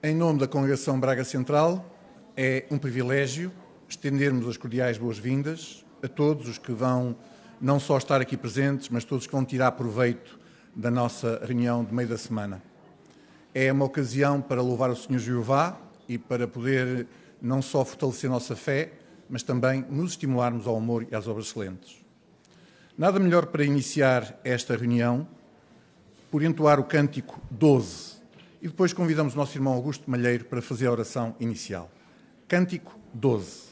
Em nome da Congregação Braga Central, é um privilégio estendermos as cordiais boas-vindas a todos os que vão não só estar aqui presentes, mas todos que vão tirar proveito da nossa reunião de meio da semana. É uma ocasião para louvar o Senhor Jeová e para poder não só fortalecer a nossa fé, mas também nos estimularmos ao amor e às obras excelentes. Nada melhor para iniciar esta reunião por entoar o cântico 12 e depois convidamos o nosso irmão Augusto Malheiro para fazer a oração inicial. Cântico 12.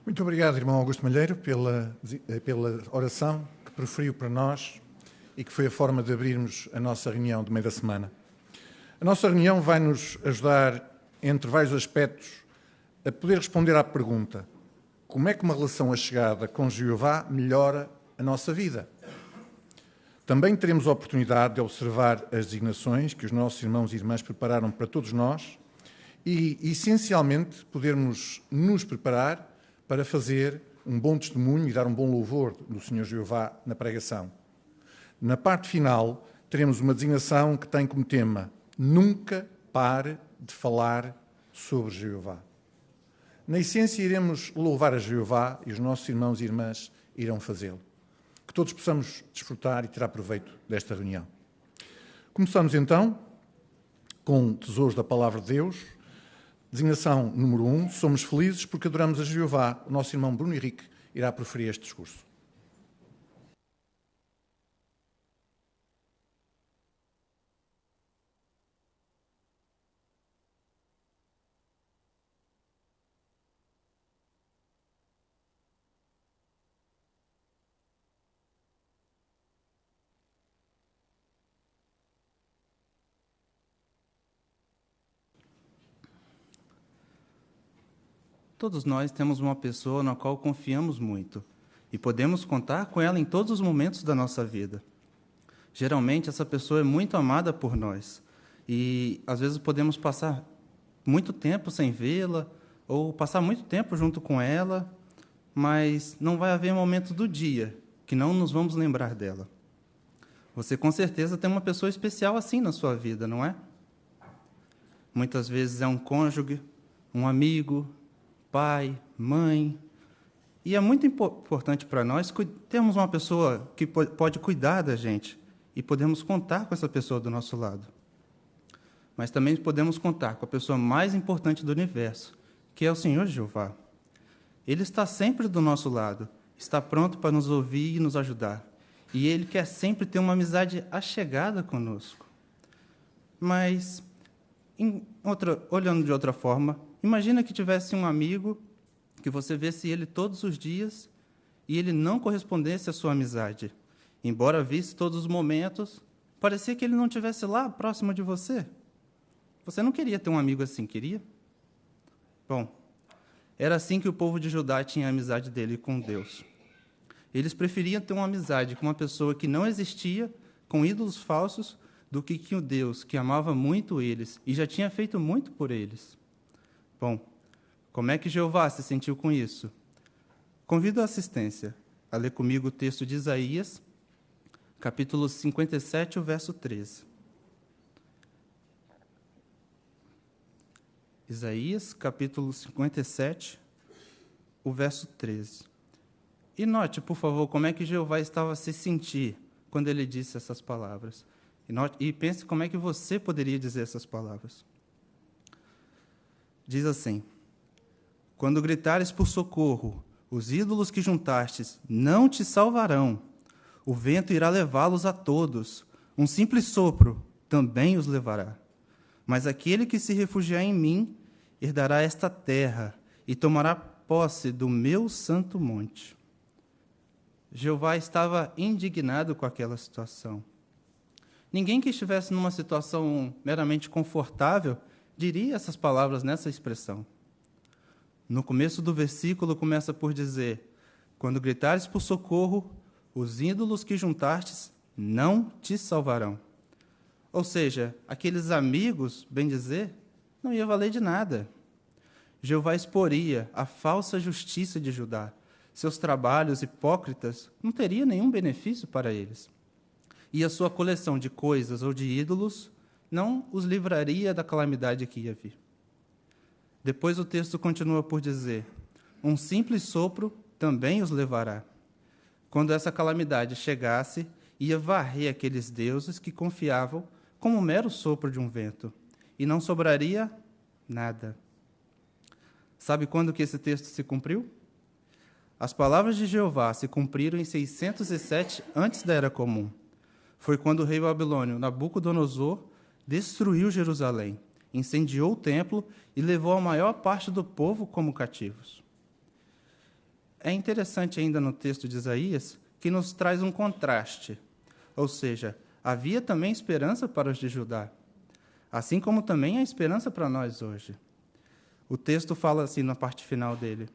Muito obrigado, irmão Augusto Malheiro, pela oração que proferiu para nós e que foi a forma de abrirmos a nossa reunião de meio da semana. A nossa reunião vai nos ajudar, entre vários aspectos, a poder responder à pergunta: como é que uma relação achegada com Jeová melhora a nossa vida? Também teremos a oportunidade de observar as designações que os nossos irmãos e irmãs prepararam para todos nós e, essencialmente, podermos nos preparar para fazer um bom testemunho e dar um bom louvor do Senhor Jeová na pregação. Na parte final, teremos uma designação que tem como tema: nunca pare de falar sobre Jeová. Na essência, iremos louvar a Jeová e os nossos irmãos e irmãs irão fazê-lo. Que todos possamos desfrutar e tirar proveito desta reunião. Começamos então com tesouros da Palavra de Deus. Designação número 1, somos felizes porque adoramos a Jeová. O nosso irmão Bruno Henrique irá proferir este discurso. Todos nós temos uma pessoa na qual confiamos muito e podemos contar com ela em todos os momentos da nossa vida. Geralmente, essa pessoa é muito amada por nós e, às vezes, podemos passar muito tempo sem vê-la ou passar muito tempo junto com ela, mas não vai haver momento do dia que não nos vamos lembrar dela. Você, com certeza, tem uma pessoa especial assim na sua vida, não é? Muitas vezes é um cônjuge, um amigo, pai, mãe. E é muito importante para nós termos uma pessoa que pode cuidar da gente e podemos contar com essa pessoa do nosso lado. Mas também podemos contar com a pessoa mais importante do universo, que é o Senhor Jeová. Ele está sempre do nosso lado, está pronto para nos ouvir e nos ajudar. E Ele quer sempre ter uma amizade achegada conosco. Mas, olhando de outra forma, imagina que tivesse um amigo que você visse ele todos os dias e ele não correspondesse à sua amizade. Embora visse todos os momentos, parecia que ele não estivesse lá, próximo de você. Você não queria ter um amigo assim, queria? Bom, era assim que o povo de Judá tinha a amizade dele com Deus. Eles preferiam ter uma amizade com uma pessoa que não existia, com ídolos falsos, do que o Deus que amava muito eles e já tinha feito muito por eles. Bom, como é que Jeová se sentiu com isso? Convido a assistência a ler comigo o texto de Isaías, capítulo 57, o verso 13. Isaías, capítulo 57, o verso 13. E note, por favor, como é que Jeová estava a se sentir quando ele disse essas palavras. E pense como é que você poderia dizer essas palavras. Diz assim: quando gritares por socorro, os ídolos que juntastes não te salvarão. O vento irá levá-los a todos. Um simples sopro também os levará. Mas aquele que se refugiar em mim herdará esta terra e tomará posse do meu santo monte. Jeová estava indignado com aquela situação. Ninguém que estivesse numa situação meramente confortável diria essas palavras nessa expressão. No começo do versículo começa por dizer: quando gritares por socorro, os ídolos que juntastes não te salvarão. Ou seja, aqueles amigos, bem dizer, não ia valer de nada. Jeová exporia a falsa justiça de Judá. Seus trabalhos hipócritas não teriam nenhum benefício para eles. E a sua coleção de coisas ou de ídolos não os livraria da calamidade que ia vir. Depois o texto continua por dizer: um simples sopro também os levará. Quando essa calamidade chegasse, ia varrer aqueles deuses que confiavam como um mero sopro de um vento, e não sobraria nada. Sabe quando que esse texto se cumpriu? As palavras de Jeová se cumpriram em 607 antes da Era Comum. Foi quando o rei babilônio Nabucodonosor destruiu Jerusalém, incendiou o templo e levou a maior parte do povo como cativos. É interessante ainda no texto de Isaías que nos traz um contraste, ou seja, havia também esperança para os de Judá, assim como também há esperança para nós hoje. O texto fala assim na parte final dele: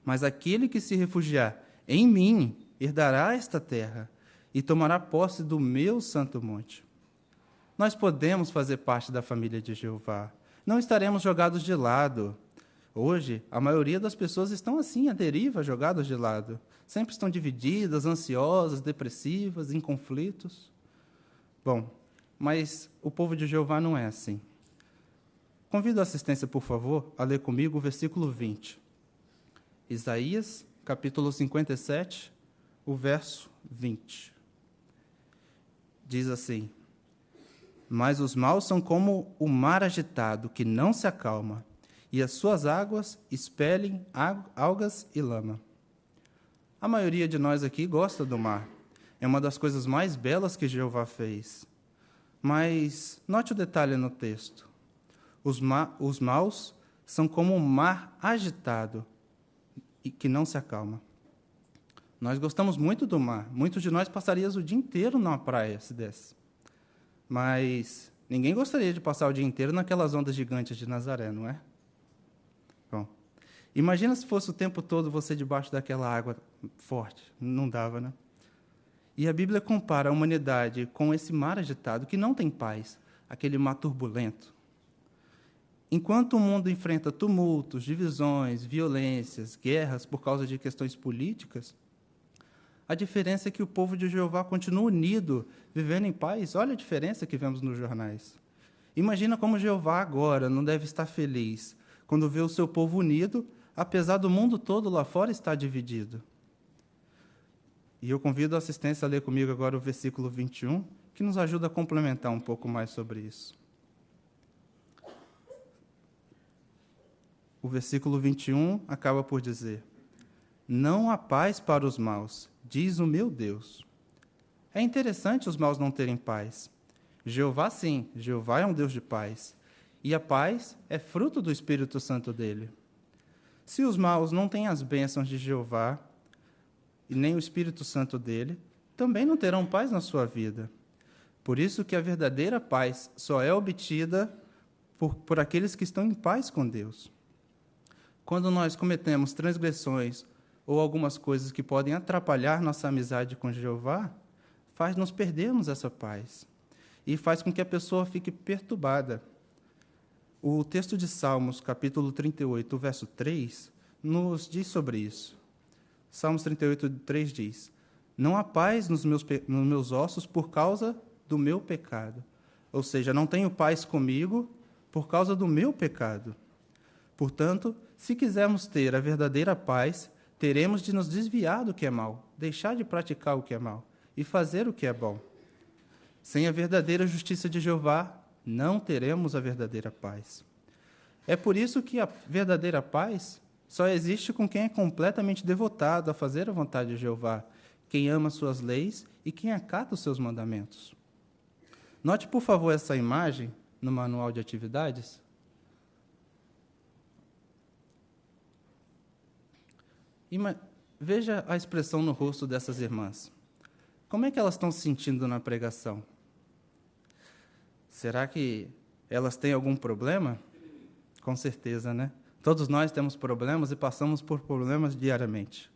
mas aquele que se refugiar em mim herdará esta terra e tomará posse do meu santo monte. Nós podemos fazer parte da família de Jeová. Não estaremos jogados de lado. Hoje, a maioria das pessoas estão assim, à deriva, jogadas de lado. Sempre estão divididas, ansiosas, depressivas, em conflitos. Bom, mas o povo de Jeová não é assim. Convido a assistência, por favor, a ler comigo o versículo 20. Isaías, capítulo 57, o verso 20. Diz assim: mas os maus são como o mar agitado, que não se acalma, e as suas águas expelem algas e lama. A maioria de nós aqui gosta do mar. É uma das coisas mais belas que Jeová fez. Mas note o detalhe no texto. Os maus são como um mar agitado e que não se acalma. Nós gostamos muito do mar. Muitos de nós passaríamos o dia inteiro numa praia, se desse. Mas ninguém gostaria de passar o dia inteiro naquelas ondas gigantes de Nazaré, não é? Bom, imagina se fosse o tempo todo você debaixo daquela água forte. Não dava, né? E a Bíblia compara a humanidade com esse mar agitado que não tem paz, aquele mar turbulento. Enquanto o mundo enfrenta tumultos, divisões, violências, guerras por causa de questões políticas, a diferença é que o povo de Jeová continua unido, vivendo em paz. Olha a diferença que vemos nos jornais. Imagina como Jeová agora não deve estar feliz quando vê o seu povo unido, apesar do mundo todo lá fora estar dividido. E eu convido a assistência a ler comigo agora o versículo 21, que nos ajuda a complementar um pouco mais sobre isso. O versículo 21 acaba por dizer: não há paz para os maus, diz o meu Deus. É interessante os maus não terem paz. Jeová, sim, Jeová é um Deus de paz. E a paz é fruto do Espírito Santo dele. Se os maus não têm as bênçãos de Jeová e nem o Espírito Santo dele, também não terão paz na sua vida. Por isso que a verdadeira paz só é obtida por aqueles que estão em paz com Deus. Quando nós cometemos transgressões ou algumas coisas que podem atrapalhar nossa amizade com Jeová, faz-nos perdermos essa paz e faz com que a pessoa fique perturbada. O texto de Salmos, capítulo 38, verso 3, nos diz sobre isso. Salmos 38, 3 diz: não há paz nos meus ossos por causa do meu pecado. Ou seja, não tenho paz comigo por causa do meu pecado. Portanto, se quisermos ter a verdadeira paz, teremos de nos desviar do que é mal, deixar de praticar o que é mal e fazer o que é bom. Sem a verdadeira justiça de Jeová, não teremos a verdadeira paz. É por isso que a verdadeira paz só existe com quem é completamente devotado a fazer a vontade de Jeová, quem ama suas leis e quem acata os seus mandamentos. Note, por favor, essa imagem no manual de atividades. Veja a expressão no rosto dessas irmãs. Como é que elas estão se sentindo na pregação? Será que elas têm algum problema? Com certeza, né? Todos nós temos problemas e passamos por problemas diariamente.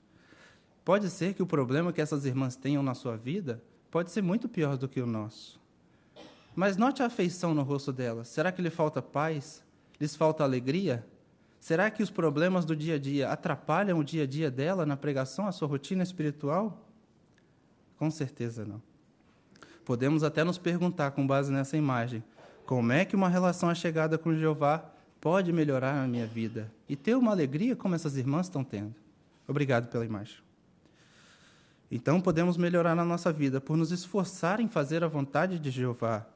Pode ser que o problema que essas irmãs tenham na sua vida pode ser muito pior do que o nosso. Mas note a afeição no rosto delas. Será que lhe falta paz? Lhes falta alegria? Será que os problemas do dia a dia atrapalham o dia a dia dela na pregação, a sua rotina espiritual? Com certeza não. Podemos até nos perguntar, com base nessa imagem, como é que uma relação achegada com Jeová pode melhorar a minha vida e ter uma alegria como essas irmãs estão tendo? Obrigado pela imagem. Então, podemos melhorar na nossa vida por nos esforçar em fazer a vontade de Jeová.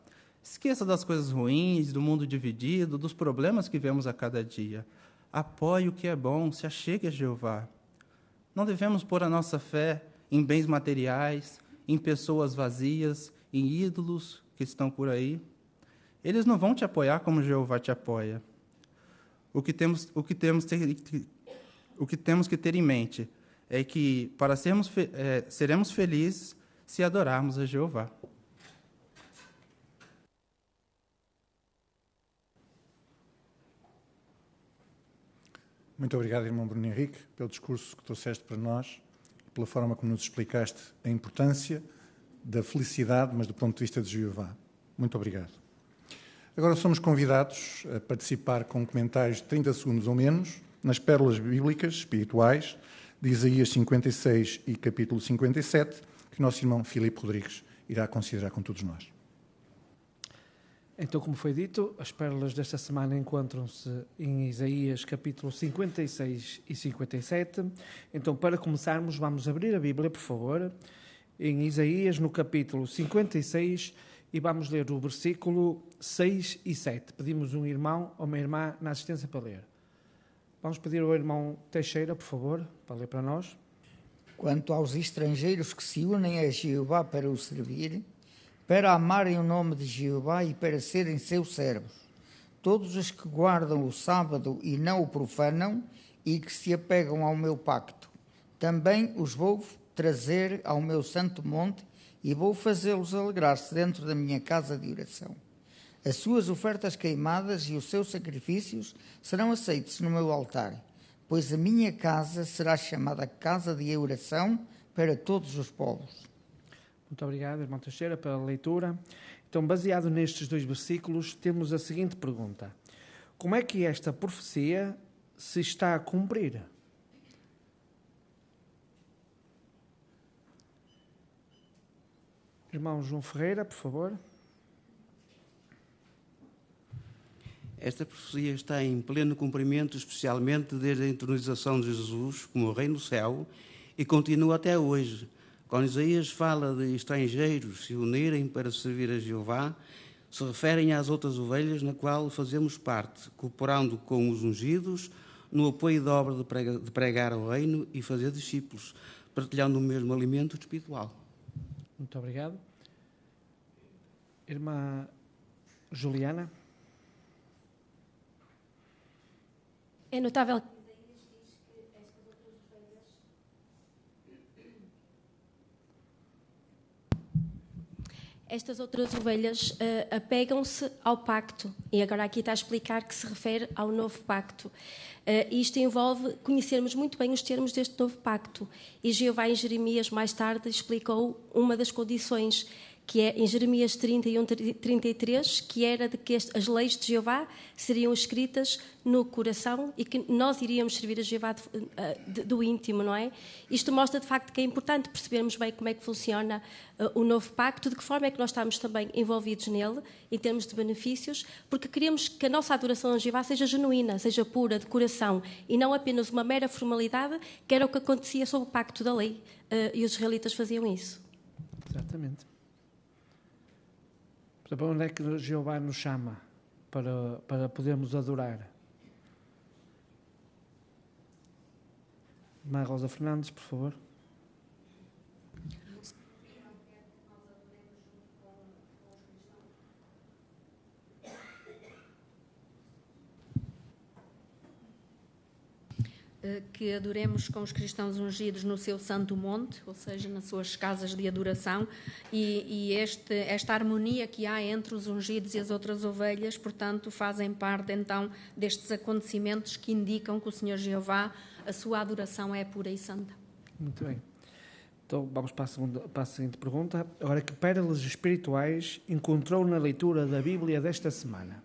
Esqueça das coisas ruins, do mundo dividido, dos problemas que vemos a cada dia. Apoie o que é bom, se achegue a Jeová. Não devemos pôr a nossa fé em bens materiais, em pessoas vazias, em ídolos que estão por aí. Eles não vão te apoiar como Jeová te apoia. O que temos que ter em mente é que seremos felizes se adorarmos a Jeová. Muito obrigado, irmão Bruno Henrique, pelo discurso que trouxeste para nós, pela forma como nos explicaste a importância da felicidade, mas do ponto de vista de Jeová. Muito obrigado. Agora somos convidados a participar com comentários de 30 segundos ou menos nas pérolas bíblicas espirituais de Isaías 56 e capítulo 57, que o nosso irmão Filipe Rodrigues irá considerar com todos nós. Então, como foi dito, as pérolas desta semana encontram-se em Isaías capítulo 56 e 57. Então, para começarmos, vamos abrir a Bíblia, por favor, em Isaías, no capítulo 56, e vamos ler o versículo 6 e 7. Pedimos um irmão ou uma irmã na assistência para ler. Vamos pedir ao irmão Teixeira, por favor, para ler para nós. Quanto aos estrangeiros que se unem a Jeová para o servir, para amarem o nome de Jeová e para serem seus servos, todos os que guardam o sábado e não o profanam e que se apegam ao meu pacto, também os vou trazer ao meu santo monte e vou fazê-los alegrar-se dentro da minha casa de oração. As suas ofertas queimadas e os seus sacrifícios serão aceitos no meu altar, pois a minha casa será chamada casa de oração para todos os povos. Muito obrigado, irmão Teixeira, pela leitura. Então, baseado nestes dois versículos, temos a seguinte pergunta: como é que esta profecia se está a cumprir? Irmão João Ferreira, por favor. Esta profecia está em pleno cumprimento, especialmente desde a entronização de Jesus como Rei no céu, e continua até hoje, Quando Isaías fala de estrangeiros se unirem para servir a Jeová, se referem às outras ovelhas na qual fazemos parte, cooperando com os ungidos no apoio da obra de pregar o reino e fazer discípulos, partilhando o mesmo alimento espiritual. Muito obrigado. Irmã Juliana. É notável estas outras ovelhas apegam-se ao pacto. E agora aqui está a explicar que se refere ao novo pacto. Isto envolve conhecermos muito bem os termos deste novo pacto. E Jeová em Jeremias mais tarde explicou uma das condições, que é em Jeremias 31-33, que era de que as leis de Jeová seriam escritas no coração e que nós iríamos servir a Jeová do íntimo, não é? Isto mostra de facto que é importante percebermos bem como é que funciona o novo pacto, de que forma é que nós estamos também envolvidos nele, em termos de benefícios, porque queremos que a nossa adoração a Jeová seja genuína, seja pura, de coração, e não apenas uma mera formalidade, que era o que acontecia sob o pacto da lei, e os israelitas faziam isso. Exatamente. Para onde é que Jeová nos chama para podermos adorar? Irmã Rosa Fernandes, por favor. Que adoremos com os cristãos ungidos no seu santo monte, ou seja, nas suas casas de adoração, e esta harmonia que há entre os ungidos e as outras ovelhas, portanto, fazem parte então destes acontecimentos que indicam que o Senhor Jeová, a sua adoração é pura e santa. Muito bem. Então vamos para a seguinte pergunta. Agora, que pérolas espirituais encontrou na leitura da Bíblia desta semana?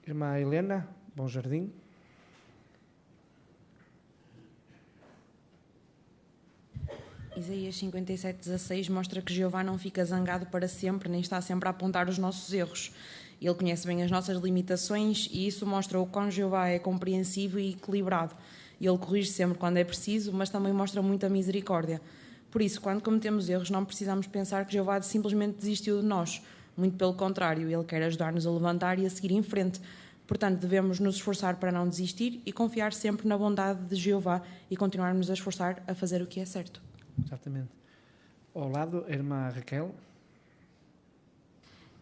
Irmã Helena, Bom Jardim. Isaías 57:16 mostra que Jeová não fica zangado para sempre, nem está sempre a apontar os nossos erros. Ele conhece bem as nossas limitações e isso mostra o quão Jeová é compreensivo e equilibrado. Ele corrige sempre quando é preciso, mas também mostra muita misericórdia. Por isso, quando cometemos erros, não precisamos pensar que Jeová simplesmente desistiu de nós. Muito pelo contrário, Ele quer ajudar-nos a levantar e a seguir em frente. Portanto, devemos nos esforçar para não desistir e confiar sempre na bondade de Jeová e continuarmos a esforçar a fazer o que é certo. Exatamente. Ao lado, a irmã Raquel.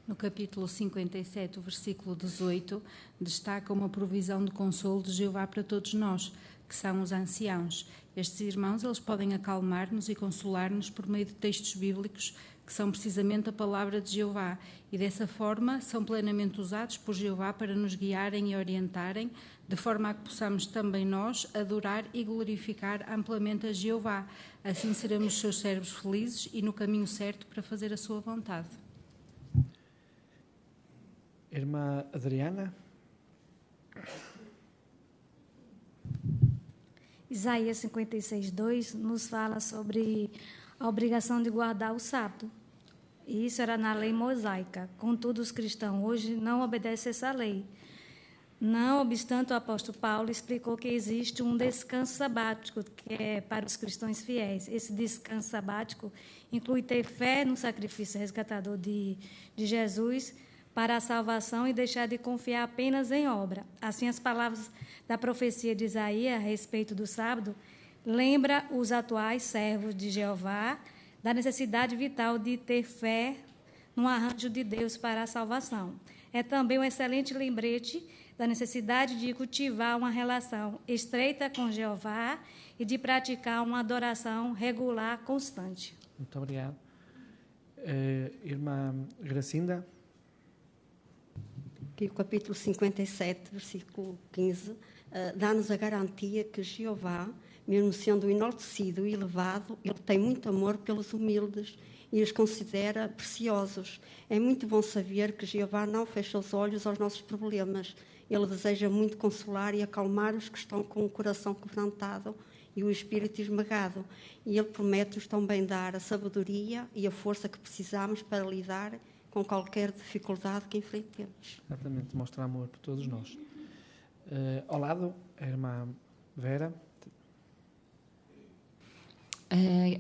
No capítulo 57, o versículo 18, destaca uma provisão de consolo de Jeová para todos nós, que são os anciãos. Estes irmãos, eles podem acalmar-nos e consolar-nos por meio de textos bíblicos que são precisamente a palavra de Jeová, e dessa forma são plenamente usados por Jeová para nos guiarem e orientarem, de forma a que possamos também nós adorar e glorificar amplamente a Jeová. Assim seremos seus servos felizes e no caminho certo para fazer a sua vontade. Irmã Adriana. Isaías 56:2 nos fala sobre a obrigação de guardar o sábado. E isso era na lei mosaica. Contudo, os cristãos hoje não obedecem essa lei. Não obstante, o apóstolo Paulo explicou que existe um descanso sabático, que é para os cristãos fiéis. Esse descanso sabático inclui ter fé no sacrifício resgatador de Jesus para a salvação e deixar de confiar apenas em obra. Assim, as palavras da profecia de Isaías a respeito do sábado lembra os atuais servos de Jeová da necessidade vital de ter fé no arranjo de Deus para a salvação. É também um excelente lembrete da necessidade de cultivar uma relação estreita com Jeová e de praticar uma adoração regular, constante. Muito obrigado. Irmã Gracinda. Aqui o capítulo 57, versículo 15, dá-nos a garantia que Jeová, mesmo sendo enaltecido e elevado, Ele tem muito amor pelos humildes e os considera preciosos. É muito bom saber que Jeová não fecha os olhos aos nossos problemas. Ele deseja muito consolar e acalmar os que estão com o coração quebrantado e o espírito esmagado. E Ele promete-nos também dar a sabedoria e a força que precisamos para lidar com qualquer dificuldade que enfrentemos. Exatamente, mostra amor por todos nós. Ao lado, a irmã Vera.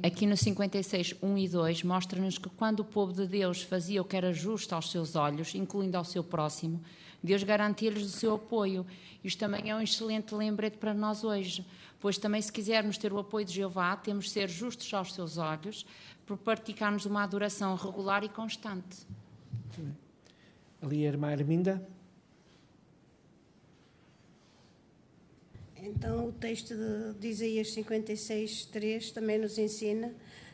Aqui no 56, 1 e 2, mostra-nos que quando o povo de Deus fazia o que era justo aos seus olhos, incluindo ao seu próximo, Deus garantia-lhes o seu apoio. Isto também é um excelente lembrete para nós hoje, pois também se quisermos ter o apoio de Jeová, temos de ser justos aos seus olhos, por praticarmos uma adoração regular e constante. Ali a irmã Arminda. Então, o texto de Isaías 56, 3 também nos ensina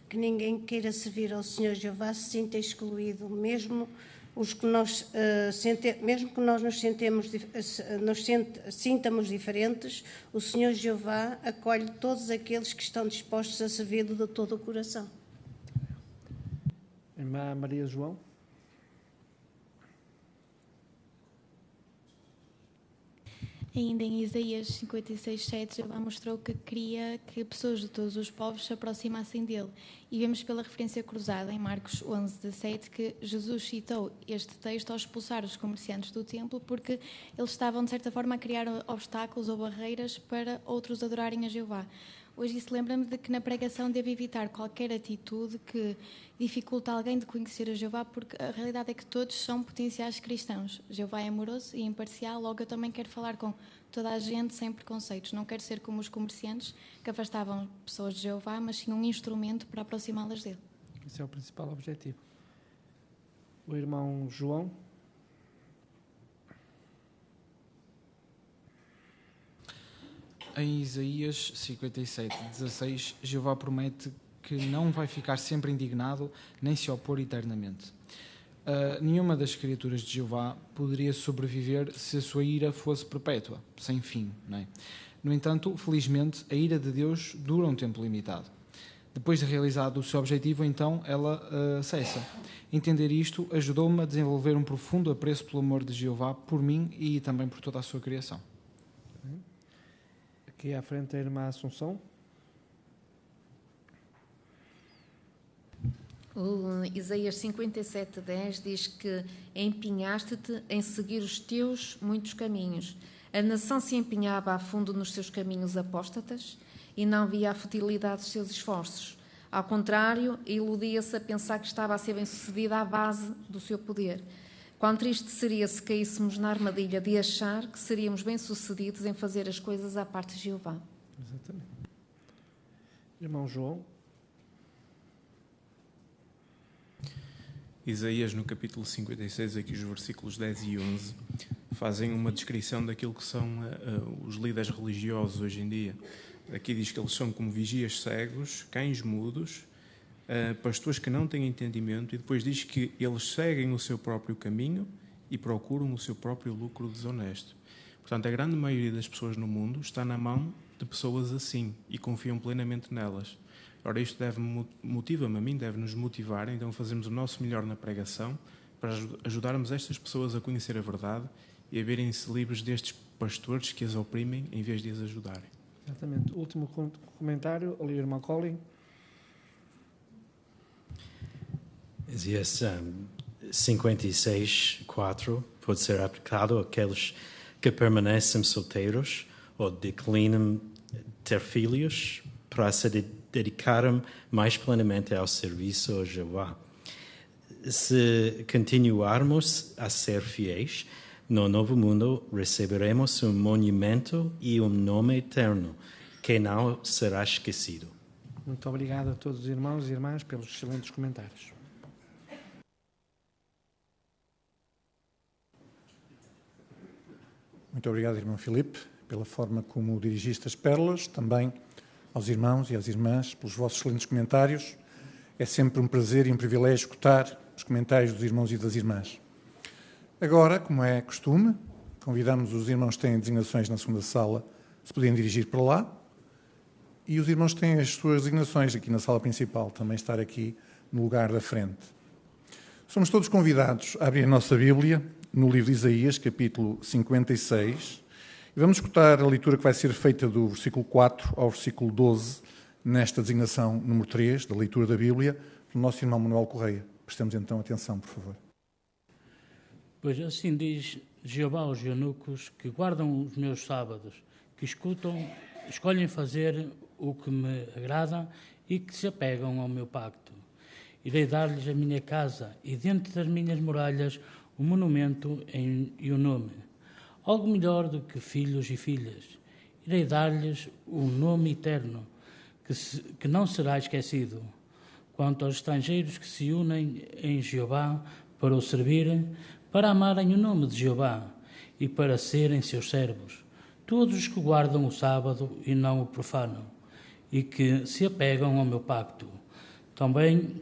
que ninguém queira servir ao Senhor Jeová se sinta excluído, mesmo que nós nos sintamos diferentes, o Senhor Jeová acolhe todos aqueles que estão dispostos a servi-lo de todo o coração. Irmã Maria João. Ainda em Isaías 56, 7, Jeová mostrou que queria que pessoas de todos os povos se aproximassem dele. E vemos pela referência cruzada em Marcos 11, 17, que Jesus citou este texto ao expulsar os comerciantes do templo porque eles estavam, de certa forma, a criar obstáculos ou barreiras para outros adorarem a Jeová. Hoje isso lembra-me de que na pregação deve evitar qualquer atitude que dificulta alguém de conhecer a Jeová, porque a realidade é que todos são potenciais cristãos. Jeová é amoroso e imparcial, logo eu também quero falar com toda a gente sem preconceitos. Não quero ser como os comerciantes que afastavam pessoas de Jeová, mas sim um instrumento para aproximá-las dele. Esse é o principal objetivo. O irmão João. Em Isaías 57, 16, Jeová promete que não vai ficar sempre indignado nem se opor eternamente. Nenhuma das criaturas de Jeová poderia sobreviver se a sua ira fosse perpétua, sem fim. Não é? No entanto, felizmente, a ira de Deus dura um tempo limitado. Depois de realizado o seu objetivo, então, ela cessa. Entender isto ajudou-me a desenvolver um profundo apreço pelo amor de Jeová por mim e também por toda a sua criação. Aqui à frente a irmã Assunção. O Isaías 57, 10 diz que empenhaste-te em seguir os teus muitos caminhos. A nação se empenhava a fundo nos seus caminhos apóstatas e não via a futilidade dos seus esforços. Ao contrário, iludia-se a pensar que estava a ser bem-sucedida à base do seu poder. Quão triste seria se caíssemos na armadilha de achar que seríamos bem-sucedidos em fazer as coisas à parte de Jeová. Exatamente. Irmão João. Isaías, no capítulo 56, aqui os versículos 10 e 11, fazem uma descrição daquilo que são os líderes religiosos hoje em dia. Aqui diz que eles são como vigias cegos, cães mudos, pastores que não têm entendimento, e depois diz que eles seguem o seu próprio caminho e procuram o seu próprio lucro desonesto. Portanto, a grande maioria das pessoas no mundo está na mão de pessoas assim e confiam plenamente nelas. Ora, isto motiva-me a mim, deve nos motivar, então fazemos o nosso melhor na pregação para ajudarmos estas pessoas a conhecer a verdade e a verem-se livres destes pastores que as oprimem em vez de as ajudarem. Exatamente. Último comentário, ali o irmão Colin. Isaías 56, 4 pode ser aplicado àqueles que permanecem solteiros ou declinam ter filhos para se dedicaram mais plenamente ao serviço a Jeová. Se continuarmos a ser fiéis, no novo mundo receberemos um monumento e um nome eterno, que não será esquecido. Muito obrigado a todos os irmãos e irmãs pelos excelentes comentários. Muito obrigado, irmão Filipe, pela forma como dirigiste as pérolas, também aos irmãos e às irmãs, pelos vossos excelentes comentários. É sempre um prazer e um privilégio escutar os comentários dos irmãos e das irmãs. Agora, como é costume, convidamos os irmãos que têm designações na segunda sala, se poderem dirigir para lá, e os irmãos que têm as suas designações aqui na sala principal, também estar aqui no lugar da frente. Somos todos convidados a abrir a nossa Bíblia no livro de Isaías, capítulo 56, e vamos escutar a leitura que vai ser feita do versículo 4 ao versículo 12, nesta designação número 3, da leitura da Bíblia, do nosso irmão Manuel Correia. Prestemos então atenção, por favor. Pois assim diz Jeová aos eunucos que guardam os meus sábados, que escolhem fazer o que me agrada e que se apegam ao meu pacto. Irei dar-lhes a minha casa e dentro das minhas muralhas um monumento e um nome. Algo melhor do que filhos e filhas. Irei dar-lhes um nome eterno que não será esquecido. Quanto aos estrangeiros que se unem em Jeová para o servirem, para amarem o nome de Jeová e para serem seus servos, todos os que guardam o sábado e não o profanam, e que se apegam ao meu pacto. Também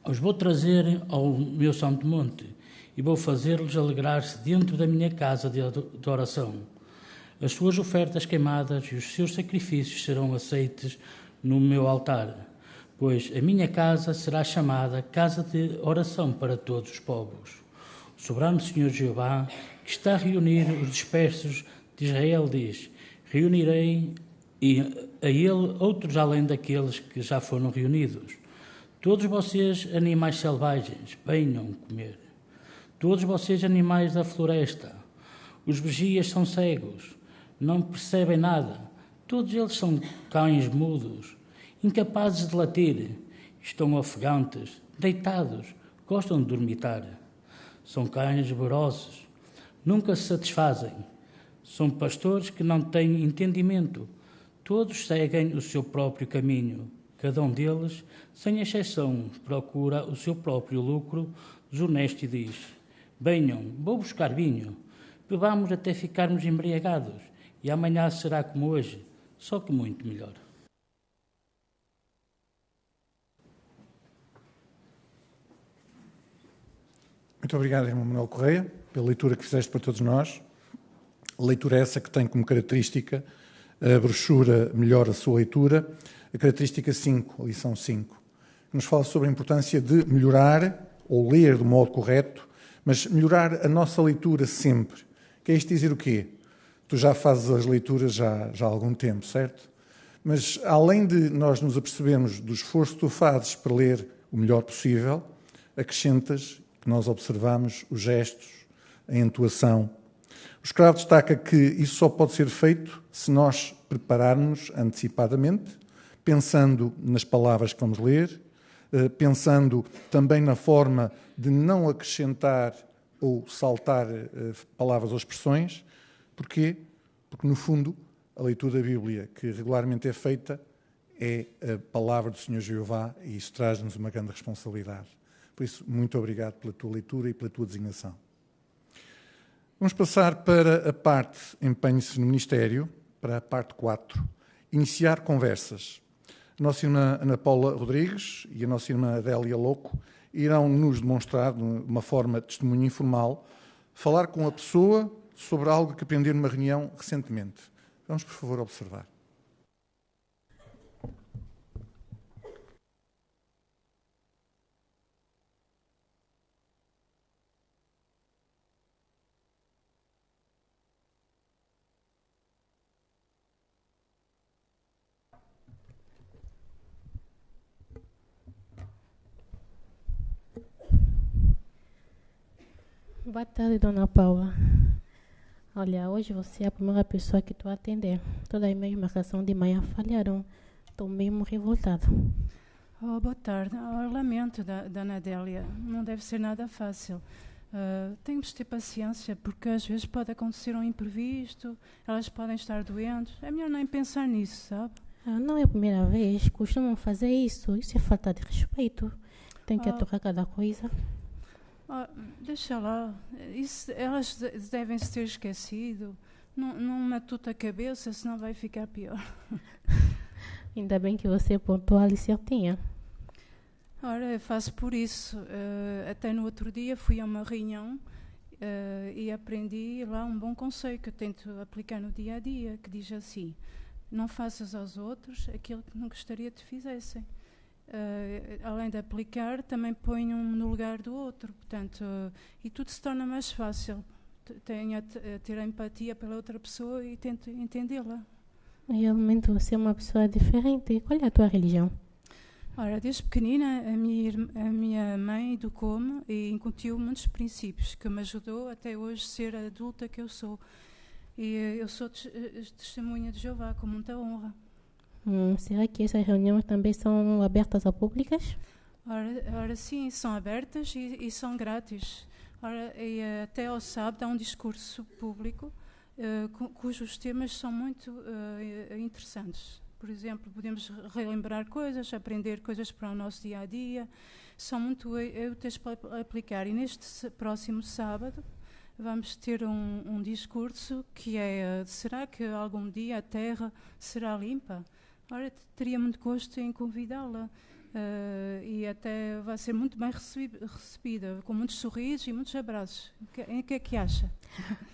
os vou trazer ao meu santo monte e vou fazê-los alegrar-se dentro da minha casa de oração. As suas ofertas queimadas e os seus sacrifícios serão aceites no meu altar, pois a minha casa será chamada casa de oração para todos os povos. O soberano Senhor Jeová, que está a reunir os dispersos de Israel, diz: reunirei a ele outros além daqueles que já foram reunidos. Todos vocês, animais selvagens, venham comer. Todos vocês, animais da floresta. Os vigias são cegos, não percebem nada. Todos eles são cães mudos, incapazes de latir. Estão ofegantes, deitados, gostam de dormitar. São cães vorazes, nunca se satisfazem. São pastores que não têm entendimento. Todos seguem o seu próprio caminho. Cada um deles, sem exceção, procura o seu próprio lucro desonesto e diz: venham, vou buscar vinho. Bebamos até ficarmos embriagados, e amanhã será como hoje, só que muito melhor. Muito obrigado, irmão Manuel Correia, pela leitura que fizeste para todos nós. A leitura é essa que tem como característica, a brochura melhora a sua leitura, a característica 5, a lição 5, que nos fala sobre a importância de melhorar ou ler do modo correto, mas melhorar a nossa leitura sempre. Quer isto dizer o quê? Tu já fazes as leituras já há algum tempo, certo? Mas além de nós nos apercebermos do esforço que tu fazes para ler o melhor possível, acrescentas que nós observamos os gestos, a entoação. O escravo destaca que isso só pode ser feito se nós prepararmos antecipadamente, pensando nas palavras que vamos ler, pensando também na forma de não acrescentar ou saltar palavras ou expressões. Porquê? Porque, no fundo, a leitura da Bíblia que regularmente é feita é a palavra do Senhor Jeová e isso traz-nos uma grande responsabilidade. Por isso, muito obrigado pela tua leitura e pela tua designação. Vamos passar para a parte Empenhe-se no Ministério, para a parte 4, Iniciar conversas. A nossa irmã Ana Paula Rodrigues e a nossa irmã Adélia Louco irão nos demonstrar, de uma forma de testemunho informal, falar com a pessoa sobre algo que aprenderam numa reunião recentemente. Vamos, por favor, observar. Boa tarde, Dona Paula. Olha, hoje você é a primeira pessoa que estou a atender. Todas as minhas marcações de manhã falharam. Estou mesmo revoltada. Oh, boa tarde. Oh, lamento, Dona Adélia. Não deve ser nada fácil. Temos de ter paciência, porque às vezes pode acontecer um imprevisto, elas podem estar doentes. É melhor nem pensar nisso, sabe? Não é a primeira vez. Costumam fazer isso. Isso é falta de respeito. Tem que aturar cada coisa. Deixa lá. Isso, elas devem se ter esquecido. Não matuta a cabeça, senão vai ficar pior. Ainda bem que você é pontual e certinha. Ora, eu faço por isso. Até no outro dia fui a uma reunião e aprendi lá um bom conselho que eu tento aplicar no dia a dia, que diz assim: não faças aos outros aquilo que não gostaria que te fizessem. Além de aplicar, também ponho-me no lugar do outro, portanto, e tudo se torna mais fácil. Tenho a ter empatia pela outra pessoa e tento entendê-la. Realmente você é uma pessoa diferente. Qual é a tua religião? Ora, desde pequenina, a minha mãe educou-me e incutiu muitos princípios que me ajudou até hoje ser a adulta que eu sou. E eu sou testemunha de Jeová, com muita honra. Será que essas reuniões também são abertas a públicas? Ora sim, são abertas e são grátis. E até ao sábado há um discurso público cujos temas são muito interessantes. Por exemplo, podemos relembrar coisas, aprender coisas para o nosso dia-a-dia. São muito úteis para aplicar. E neste próximo sábado vamos ter um discurso que é: será que algum dia a Terra será limpa? Ora, teria muito gosto em convidá-la. E até vai ser muito bem recebida, com muitos sorrisos e muitos abraços. O que é que acha?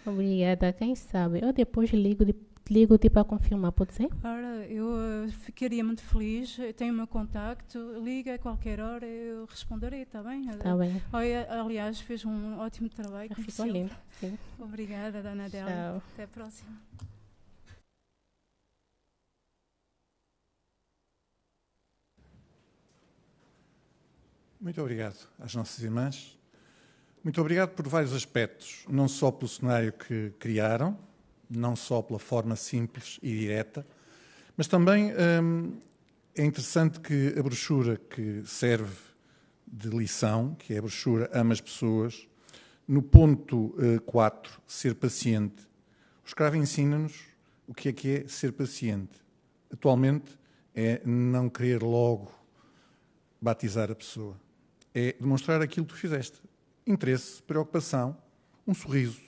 Obrigada. Quem sabe? Eu depois ligo-te para confirmar, pode ser? Ora, eu ficaria muito feliz. Eu tenho o meu contacto. Liga a qualquer hora, eu responderei, está bem? Está bem. Aliás, fez um ótimo trabalho. Ficou lindo, sim. Obrigada, Dona Adélia. Tchau. Até a próxima. Muito obrigado às nossas irmãs. Muito obrigado por vários aspectos, não só pelo cenário que criaram, não só pela forma simples e direta, mas também é interessante que a brochura que serve de lição, que é a brochura Ama as Pessoas, no ponto 4, ser paciente, o escravo ensina-nos o que é ser paciente. Atualmente é não querer logo batizar a pessoa. É demonstrar aquilo que tu fizeste. Interesse, preocupação, um sorriso.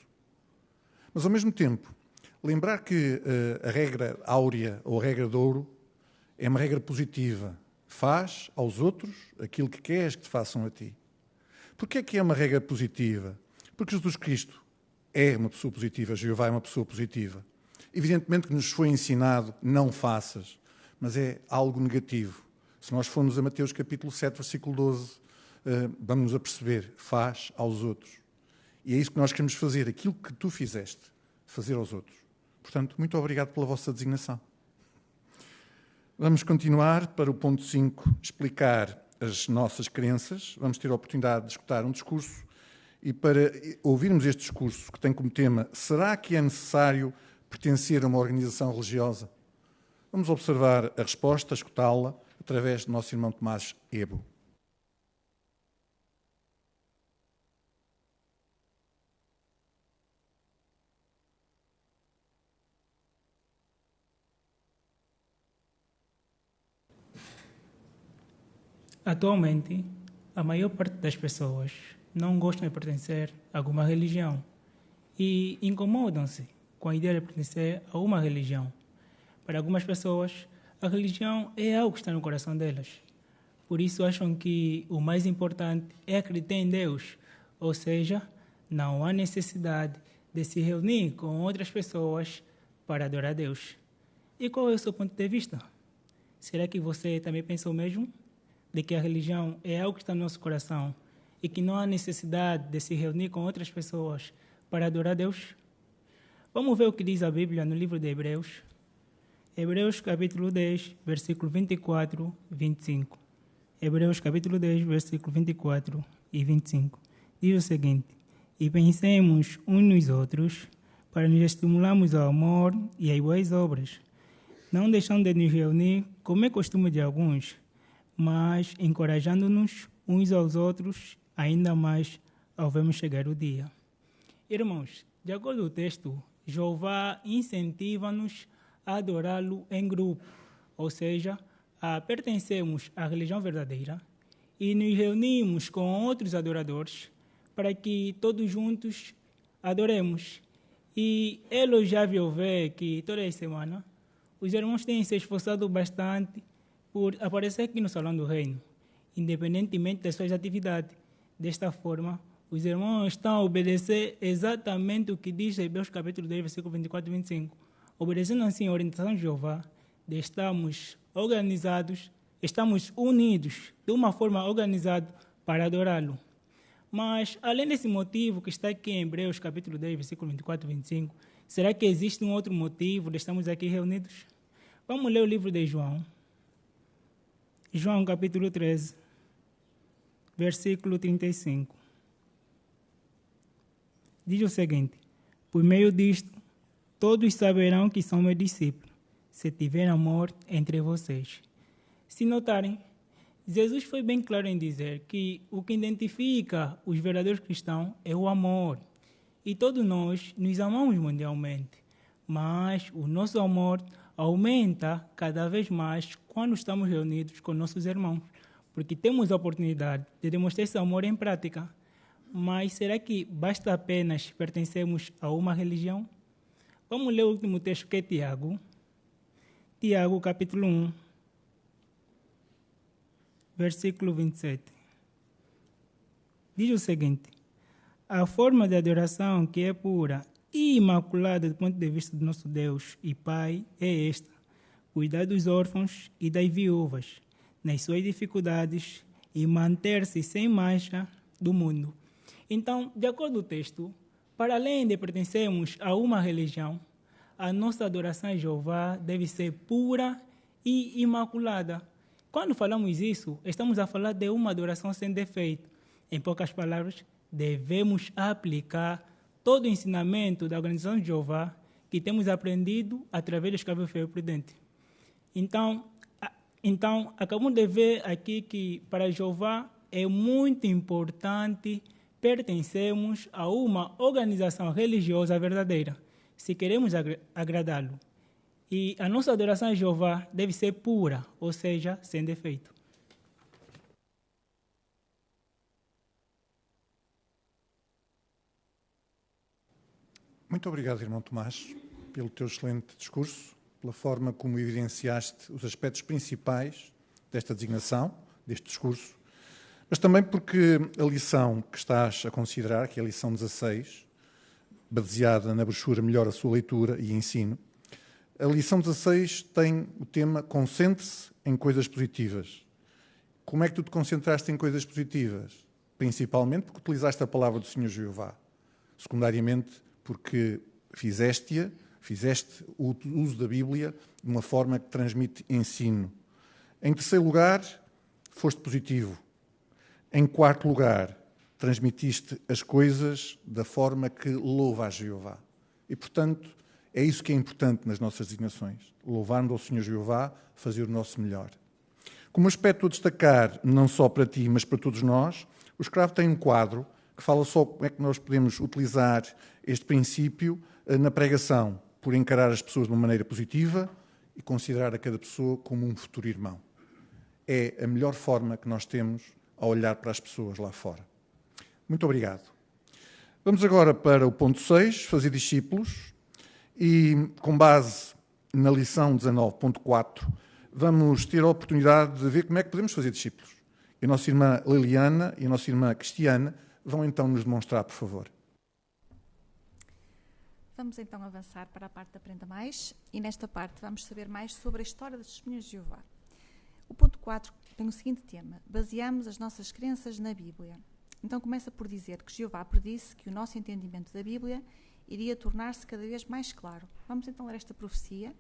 Mas, ao mesmo tempo, lembrar que a regra áurea ou a regra de ouro é uma regra positiva. Faz aos outros aquilo que queres que te façam a ti. Porquê é que é uma regra positiva? Porque Jesus Cristo é uma pessoa positiva, Jeová é uma pessoa positiva. Evidentemente que nos foi ensinado, não faças, mas é algo negativo. Se nós formos a Mateus capítulo 7, versículo 12, vamos-nos a perceber, faz aos outros. E é isso que nós queremos fazer, aquilo que tu fizeste, fazer aos outros. Portanto, muito obrigado pela vossa designação. Vamos continuar para o ponto 5, explicar as nossas crenças. Vamos ter a oportunidade de escutar um discurso e para ouvirmos este discurso, que tem como tema: será que é necessário pertencer a uma organização religiosa? Vamos observar a resposta, escutá-la, através do nosso irmão Tomás Ebo. Atualmente, a maior parte das pessoas não gostam de pertencer a alguma religião e incomodam-se com a ideia de pertencer a uma religião. Para algumas pessoas, a religião é algo que está no coração delas. Por isso acham que o mais importante é acreditar em Deus, ou seja, não há necessidade de se reunir com outras pessoas para adorar a Deus. E qual é o seu ponto de vista? Será que você também pensa o mesmo? De que a religião é algo que está no nosso coração e que não há necessidade de se reunir com outras pessoas para adorar a Deus? Vamos ver o que diz a Bíblia no livro de Hebreus. Hebreus capítulo 10, versículo 24 e 25. Hebreus capítulo 10, versículo 24 e 25. Diz o seguinte: e pensemos uns nos outros para nos estimularmos ao amor e às boas obras, não deixando de nos reunir, como é costume de alguns, mas encorajando-nos uns aos outros, ainda mais ao vermos chegar o dia. Irmãos, de acordo com o texto, Jeová incentiva-nos a adorá-lo em grupo, ou seja, a pertencermos à religião verdadeira e nos reunimos com outros adoradores para que todos juntos adoremos. E é elogiável ver que toda a semana os irmãos têm se esforçado bastante por aparecer aqui no Salão do Reino, independentemente das suas atividades. Desta forma, os irmãos estão a obedecer exatamente o que diz Hebreus capítulo 10, versículo 24 e 25. Obedecendo assim a orientação de Jeová, de estarmos organizados, estamos unidos de uma forma organizada para adorá-lo. Mas, além desse motivo que está aqui em Hebreus capítulo 10, versículo 24 e 25, será que existe um outro motivo de estarmos aqui reunidos? Vamos ler o livro de João. João capítulo 13, versículo 35. Diz o seguinte: por meio disto, todos saberão que são meus discípulos, se tiver amor entre vocês. Se notarem, Jesus foi bem claro em dizer que o que identifica os verdadeiros cristãos é o amor. E todos nós nos amamos mundialmente, mas o nosso amor aumenta cada vez mais quando estamos reunidos com nossos irmãos, porque temos a oportunidade de demonstrar esse amor em prática. Mas será que basta apenas pertencermos a uma religião? Vamos ler o último texto, que é Tiago. Tiago, capítulo 1, versículo 27. Diz o seguinte: a forma de adoração que é pura e imaculada do ponto de vista do nosso Deus e Pai é esta: cuidar dos órfãos e das viúvas nas suas dificuldades e manter-se sem mancha do mundo. Então, de acordo com o texto, para além de pertencermos a uma religião, a nossa adoração a Jeová deve ser pura e imaculada. Quando falamos isso, estamos a falar de uma adoração sem defeito. Em poucas palavras, devemos aplicar todo o ensinamento da organização de Jeová que temos aprendido através do escravo fiel e prudente. Então, acabamos de ver aqui que para Jeová é muito importante pertencermos a uma organização religiosa verdadeira, se queremos agradá-lo. E a nossa adoração a Jeová deve ser pura, ou seja, sem defeito. Muito obrigado, irmão Tomás, pelo teu excelente discurso, pela forma como evidenciaste os aspectos principais desta designação, deste discurso, mas também porque a lição que estás a considerar, que é a lição 16, baseada na brochura Melhor a Sua Leitura e Ensino, a lição 16 tem o tema Concentre-se em coisas positivas. Como é que tu te concentraste em coisas positivas? Principalmente porque utilizaste a palavra do Senhor Jeová. Secundariamente, porque fizeste o uso da Bíblia de uma forma que transmite ensino. Em terceiro lugar, foste positivo. Em quarto lugar, transmitiste as coisas da forma que louva a Jeová. E, portanto, é isso que é importante nas nossas designações. Louvando ao Senhor Jeová, fazer o nosso melhor. Como aspecto a destacar, não só para ti, mas para todos nós, o escravo tem um quadro que fala só como é que nós podemos utilizar este princípio na pregação, por encarar as pessoas de uma maneira positiva e considerar a cada pessoa como um futuro irmão. É a melhor forma que nós temos a olhar para as pessoas lá fora. Muito obrigado. Vamos agora para o ponto 6, fazer discípulos, e com base na lição 19.4, vamos ter a oportunidade de ver como é que podemos fazer discípulos. E a nossa irmã Liliana e a nossa irmã Cristiana vão então nos demonstrar, por favor. Vamos então avançar para a parte da Aprenda Mais, e nesta parte vamos saber mais sobre a história das Testemunhas de Jeová. O ponto 4 tem o seguinte tema: baseamos as nossas crenças na Bíblia. Então começa por dizer que Jeová predisse que o nosso entendimento da Bíblia iria tornar-se cada vez mais claro. Vamos então ler esta profecia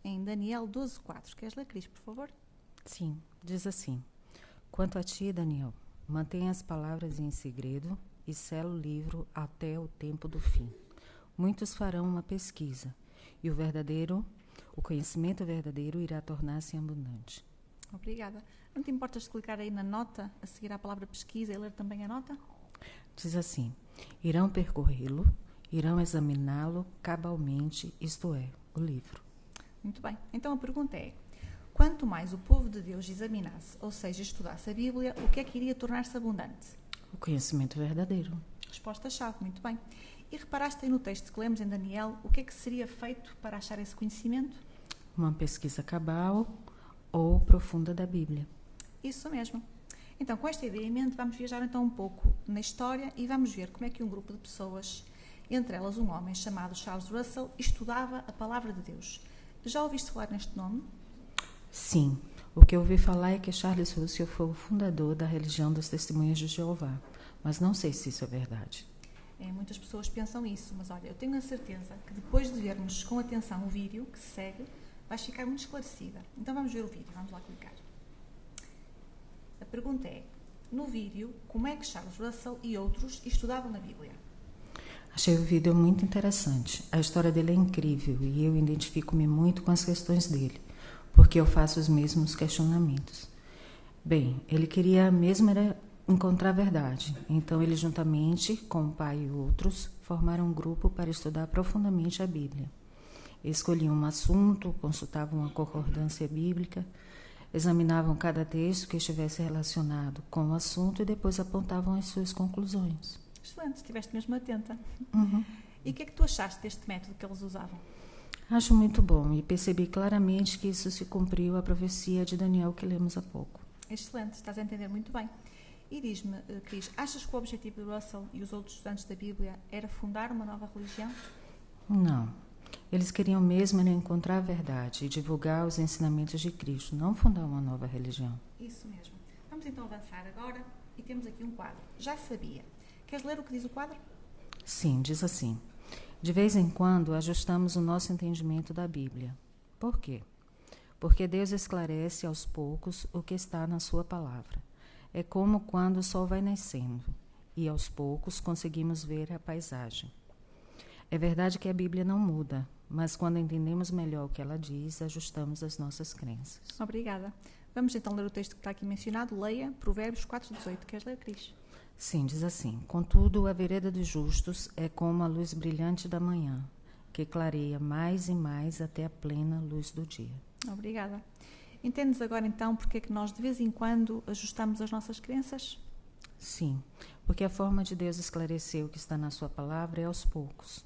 em Daniel 12:4. Queres ler, Cris, por favor? Sim, diz assim: quanto a ti, Daniel, mantenha as palavras em segredo e sela o livro até o tempo do fim. Muitos farão uma pesquisa, e o conhecimento verdadeiro irá tornar-se abundante. Obrigada. Não te importas de clicar aí na nota, a seguir à palavra pesquisa, e ler também a nota? Diz assim: irão percorrê-lo, irão examiná-lo cabalmente, isto é, o livro. Muito bem. Então a pergunta é: quanto mais o povo de Deus examinasse, ou seja, estudasse a Bíblia, o que é que iria tornar-se abundante? O conhecimento verdadeiro. Resposta-chave, muito bem. E reparaste aí no texto que lemos em Daniel, o que é que seria feito para achar esse conhecimento? Uma pesquisa cabal ou profunda da Bíblia. Isso mesmo. Então, com esta ideia em mente, vamos viajar então um pouco na história e vamos ver como é que um grupo de pessoas, entre elas um homem chamado Charles Russell, estudava a Palavra de Deus. Já ouviste falar neste nome? Sim. O que eu ouvi falar é que Charles Russell foi o fundador da religião das Testemunhas de Jeová, mas não sei se isso é verdade. Muitas pessoas pensam isso, mas olha, eu tenho a certeza que depois de vermos com atenção o vídeo que se segue, vais ficar muito esclarecida. Então vamos ver o vídeo, vamos lá clicar. A pergunta é: no vídeo, como é que Charles Russell e outros estudavam a Bíblia? Achei o vídeo muito interessante. A história dele é incrível e eu identifico-me muito com as questões dele, porque eu faço os mesmos questionamentos. Bem, ele queria mesmo era encontrar a verdade. Então ele, juntamente com o pai e outros, formaram um grupo para estudar profundamente a Bíblia. Escolhiam um assunto, consultavam a concordância bíblica, examinavam cada texto que estivesse relacionado com o assunto e depois apontavam as suas conclusões. Excelente, estiveste mesmo atenta. Uhum. E o que é que tu achaste deste método que eles usavam? Acho muito bom e percebi claramente que isso se cumpriu a profecia de Daniel que lemos há pouco. Excelente, estás a entender muito bem. E diz-me, Cris, achas que o objetivo de Russell e os outros estudantes da Bíblia era fundar uma nova religião? Não. Eles queriam mesmo encontrar a verdade e divulgar os ensinamentos de Cristo, não fundar uma nova religião. Isso mesmo. Vamos então avançar agora e temos aqui um quadro. Já sabia. Queres ler o que diz o quadro? Sim, diz assim. De vez em quando ajustamos o nosso entendimento da Bíblia. Por quê? Porque Deus esclarece aos poucos o que está na sua palavra. É como quando o sol vai nascendo e aos poucos conseguimos ver a paisagem. É verdade que a Bíblia não muda, mas quando entendemos melhor o que ela diz, ajustamos as nossas crenças. Obrigada. Vamos então ler o texto que está aqui mencionado. Leia Provérbios 4:18. Queres ler, Cris? Sim, diz assim. Contudo, a vereda dos justos é como a luz brilhante da manhã, que clareia mais e mais até a plena luz do dia. Obrigada. Entendes agora então porque é que nós de vez em quando ajustamos as nossas crenças? Sim, porque a forma de Deus esclarecer o que está na sua palavra é aos poucos.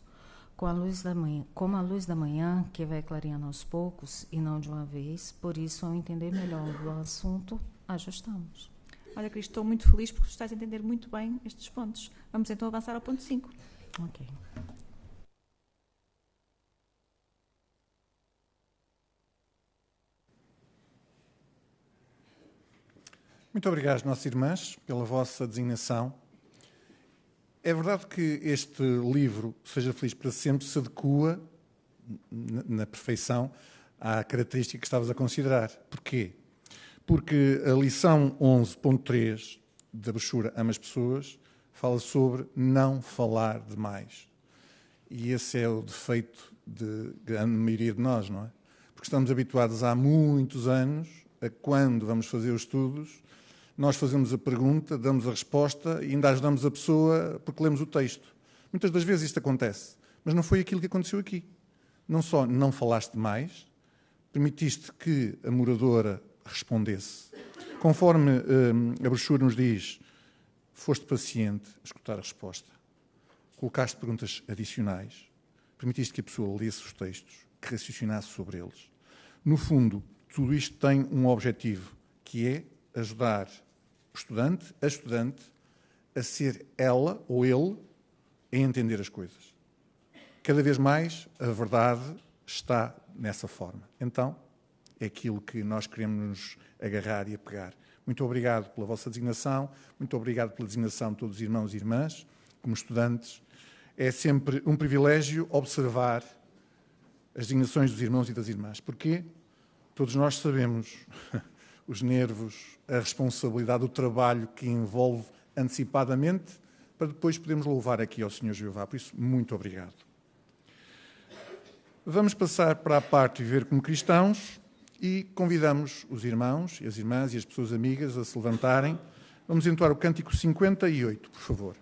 Com a luz da manhã, como a luz da manhã, que vai clareando aos poucos e não de uma vez, por isso, ao entender melhor o assunto, ajustamos. Olha, Cris, estou muito feliz porque tu estás a entender muito bem estes pontos. Vamos então avançar ao ponto 5. Ok. Muito obrigado, nossas irmãs, pela vossa designação. É verdade que este livro, Seja Feliz para Sempre, se adequa na perfeição à característica que estavas a considerar. Porquê? Porque a lição 11.3 da brochura Ama as Pessoas fala sobre não falar demais. E esse é o defeito de grande maioria de nós, não é? Porque estamos habituados há muitos anos a quando vamos fazer os estudos, nós fazemos a pergunta, damos a resposta e ainda ajudamos a pessoa porque lemos o texto. Muitas das vezes isto acontece, mas não foi aquilo que aconteceu aqui. Não só não falaste mais, permitiste que a moradora respondesse. Conforme a brochura nos diz, foste paciente a escutar a resposta, colocaste perguntas adicionais, permitiste que a pessoa lesse os textos, que raciocinasse sobre eles. No fundo, tudo isto tem um objetivo, que é ajudar o estudante a ser ela ou ele a entender as coisas. Cada vez mais a verdade está nessa forma. Então, é aquilo que nós queremos nos agarrar e apegar. Muito obrigado pela vossa designação, muito obrigado pela designação de todos os irmãos e irmãs, como estudantes. É sempre um privilégio observar as designações dos irmãos e das irmãs. Porquê? Todos nós sabemos os nervos, a responsabilidade, o trabalho que envolve antecipadamente, para depois podermos louvar aqui ao Senhor Jeová. Por isso, muito obrigado. Vamos passar para a parte de viver como cristãos e convidamos os irmãos e as irmãs e as pessoas amigas a se levantarem. Vamos entoar o cântico 58, por favor.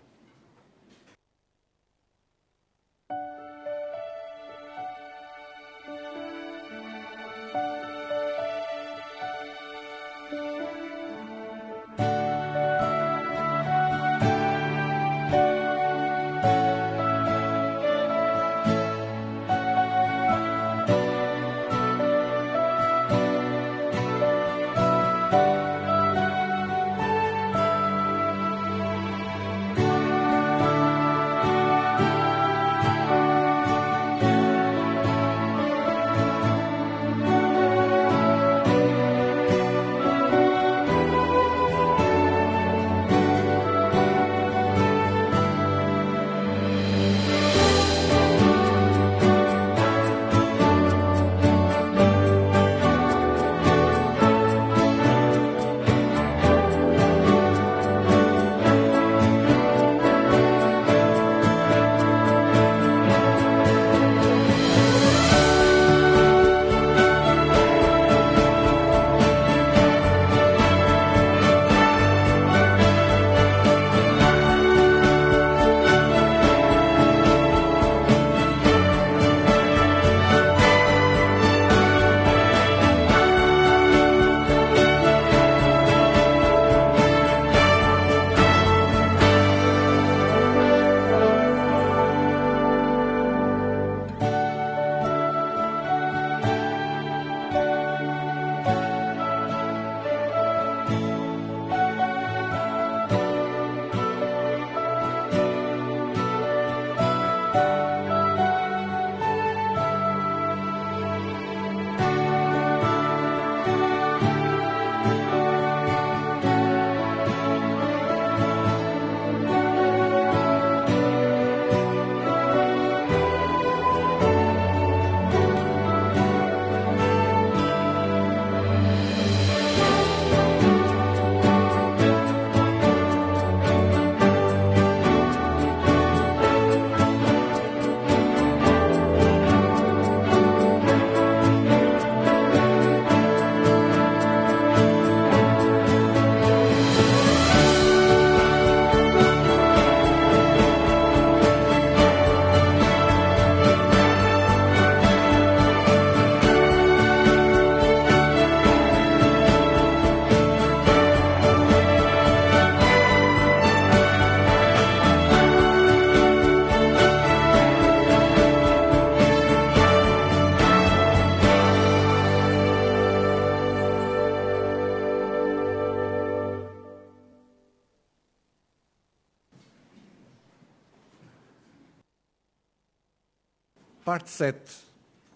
Parte 7.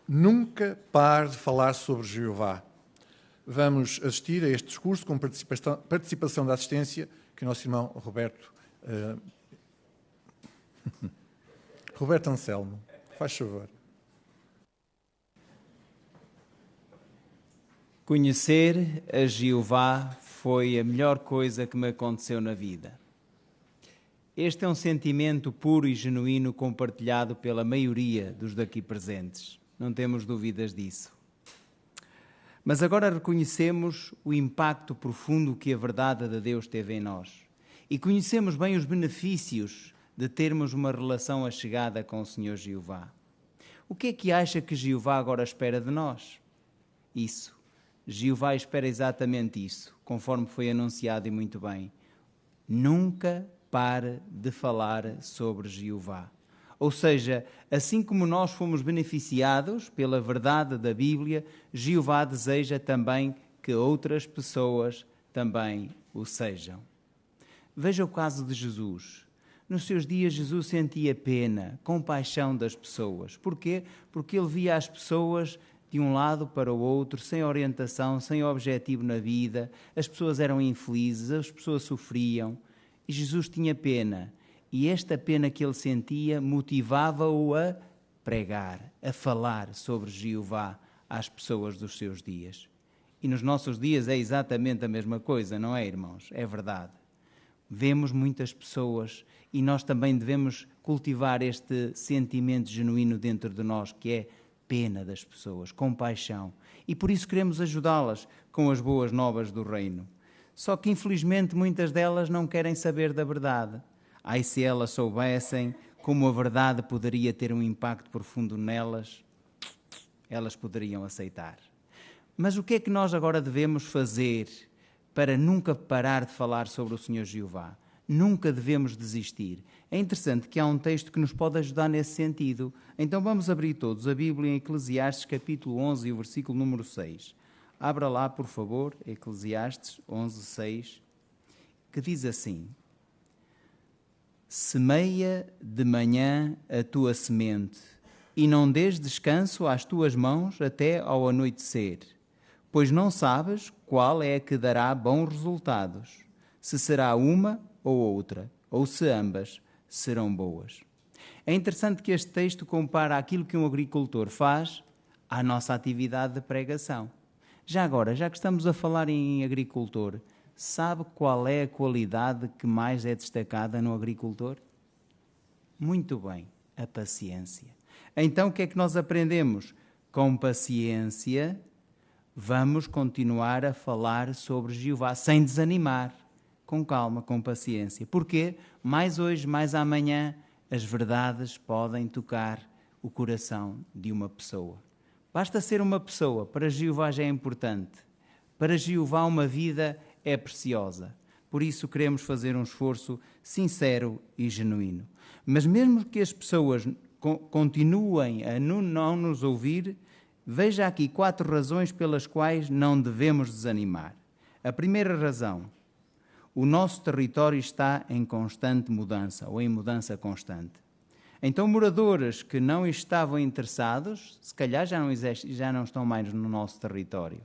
Nunca pare de falar sobre Jeová. Vamos assistir a este discurso com participação da assistência que o nosso irmão Roberto Anselmo. Faz favor. Conhecer a Jeová foi a melhor coisa que me aconteceu na vida. Este é um sentimento puro e genuíno compartilhado pela maioria dos daqui presentes. Não temos dúvidas disso. Mas agora reconhecemos o impacto profundo que a verdade de Deus teve em nós. E conhecemos bem os benefícios de termos uma relação achegada com o Senhor Jeová. O que é que acha que Jeová agora espera de nós? Isso. Jeová espera exatamente isso, conforme foi anunciado e muito bem. Nunca pare de falar sobre Jeová. Ou seja, assim como nós fomos beneficiados pela verdade da Bíblia, Jeová deseja também que outras pessoas também o sejam. Veja o caso de Jesus. Nos seus dias, Jesus sentia pena, compaixão das pessoas. Porquê? Porque ele via as pessoas de um lado para o outro, sem orientação, sem objetivo na vida. As pessoas eram infelizes, as pessoas sofriam. E Jesus tinha pena. E esta pena que ele sentia motivava-o a pregar, a falar sobre Jeová às pessoas dos seus dias. E nos nossos dias é exatamente a mesma coisa, não é, irmãos? É verdade. Vemos muitas pessoas e nós também devemos cultivar este sentimento genuíno dentro de nós, que é pena das pessoas, compaixão. E por isso queremos ajudá-las com as boas novas do reino. Só que, infelizmente, muitas delas não querem saber da verdade. Ai, se elas soubessem como a verdade poderia ter um impacto profundo nelas, elas poderiam aceitar. Mas o que é que nós agora devemos fazer para nunca parar de falar sobre o Senhor Jeová? Nunca devemos desistir. É interessante que há um texto que nos pode ajudar nesse sentido. Então vamos abrir todos a Bíblia em Eclesiastes capítulo 11 e o versículo número 6. Abra lá, por favor, Eclesiastes 11, 6, que diz assim: semeia de manhã a tua semente, e não dês descanso às tuas mãos até ao anoitecer, pois não sabes qual é a que dará bons resultados, se será uma ou outra, ou se ambas serão boas. É interessante que este texto compara aquilo que um agricultor faz à nossa atividade de pregação. Já agora, já que estamos a falar em agricultor, sabe qual é a qualidade que mais é destacada no agricultor? Muito bem, a paciência. Então, o que é que nós aprendemos? Com paciência, vamos continuar a falar sobre Jeová, sem desanimar, com calma, com paciência. Porquê? Mais hoje, mais amanhã, as verdades podem tocar o coração de uma pessoa. Basta ser uma pessoa, para Jeová já é importante. Para Jeová uma vida é preciosa. Por isso queremos fazer um esforço sincero e genuíno. Mas mesmo que as pessoas continuem a não nos ouvir, veja aqui 4 razões pelas quais não devemos desanimar. A primeira razão: o nosso território está em constante mudança, ou em mudança constante. Então, moradores que não estavam interessados, se calhar já não estão mais no nosso território.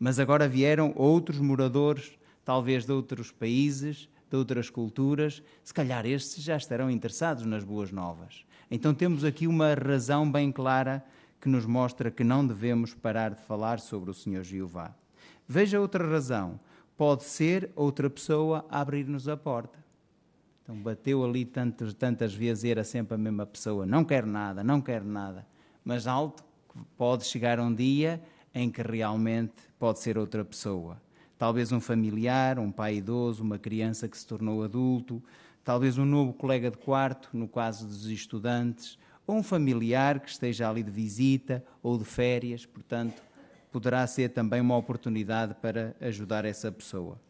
Mas agora vieram outros moradores, talvez de outros países, de outras culturas, se calhar estes já estarão interessados nas boas novas. Então temos aqui uma razão bem clara que nos mostra que não devemos parar de falar sobre o Senhor Jeová. Veja outra razão. Pode ser outra pessoa a abrir-nos a porta. Então bateu ali tantas vezes e era sempre a mesma pessoa. Não quero nada, não quero nada. Mas alto, pode chegar um dia em que realmente pode ser outra pessoa. Talvez um familiar, um pai idoso, uma criança que se tornou adulto, talvez um novo colega de quarto, no caso dos estudantes, ou um familiar que esteja ali de visita ou de férias. Portanto, poderá ser também uma oportunidade para ajudar essa pessoa.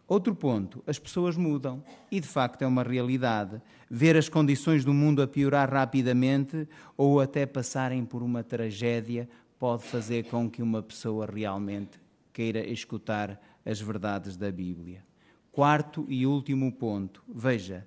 Outro ponto, as pessoas mudam e, de facto, é uma realidade. Ver as condições do mundo a piorar rapidamente ou até passarem por uma tragédia pode fazer com que uma pessoa realmente queira escutar as verdades da Bíblia. Quarto e último ponto, veja,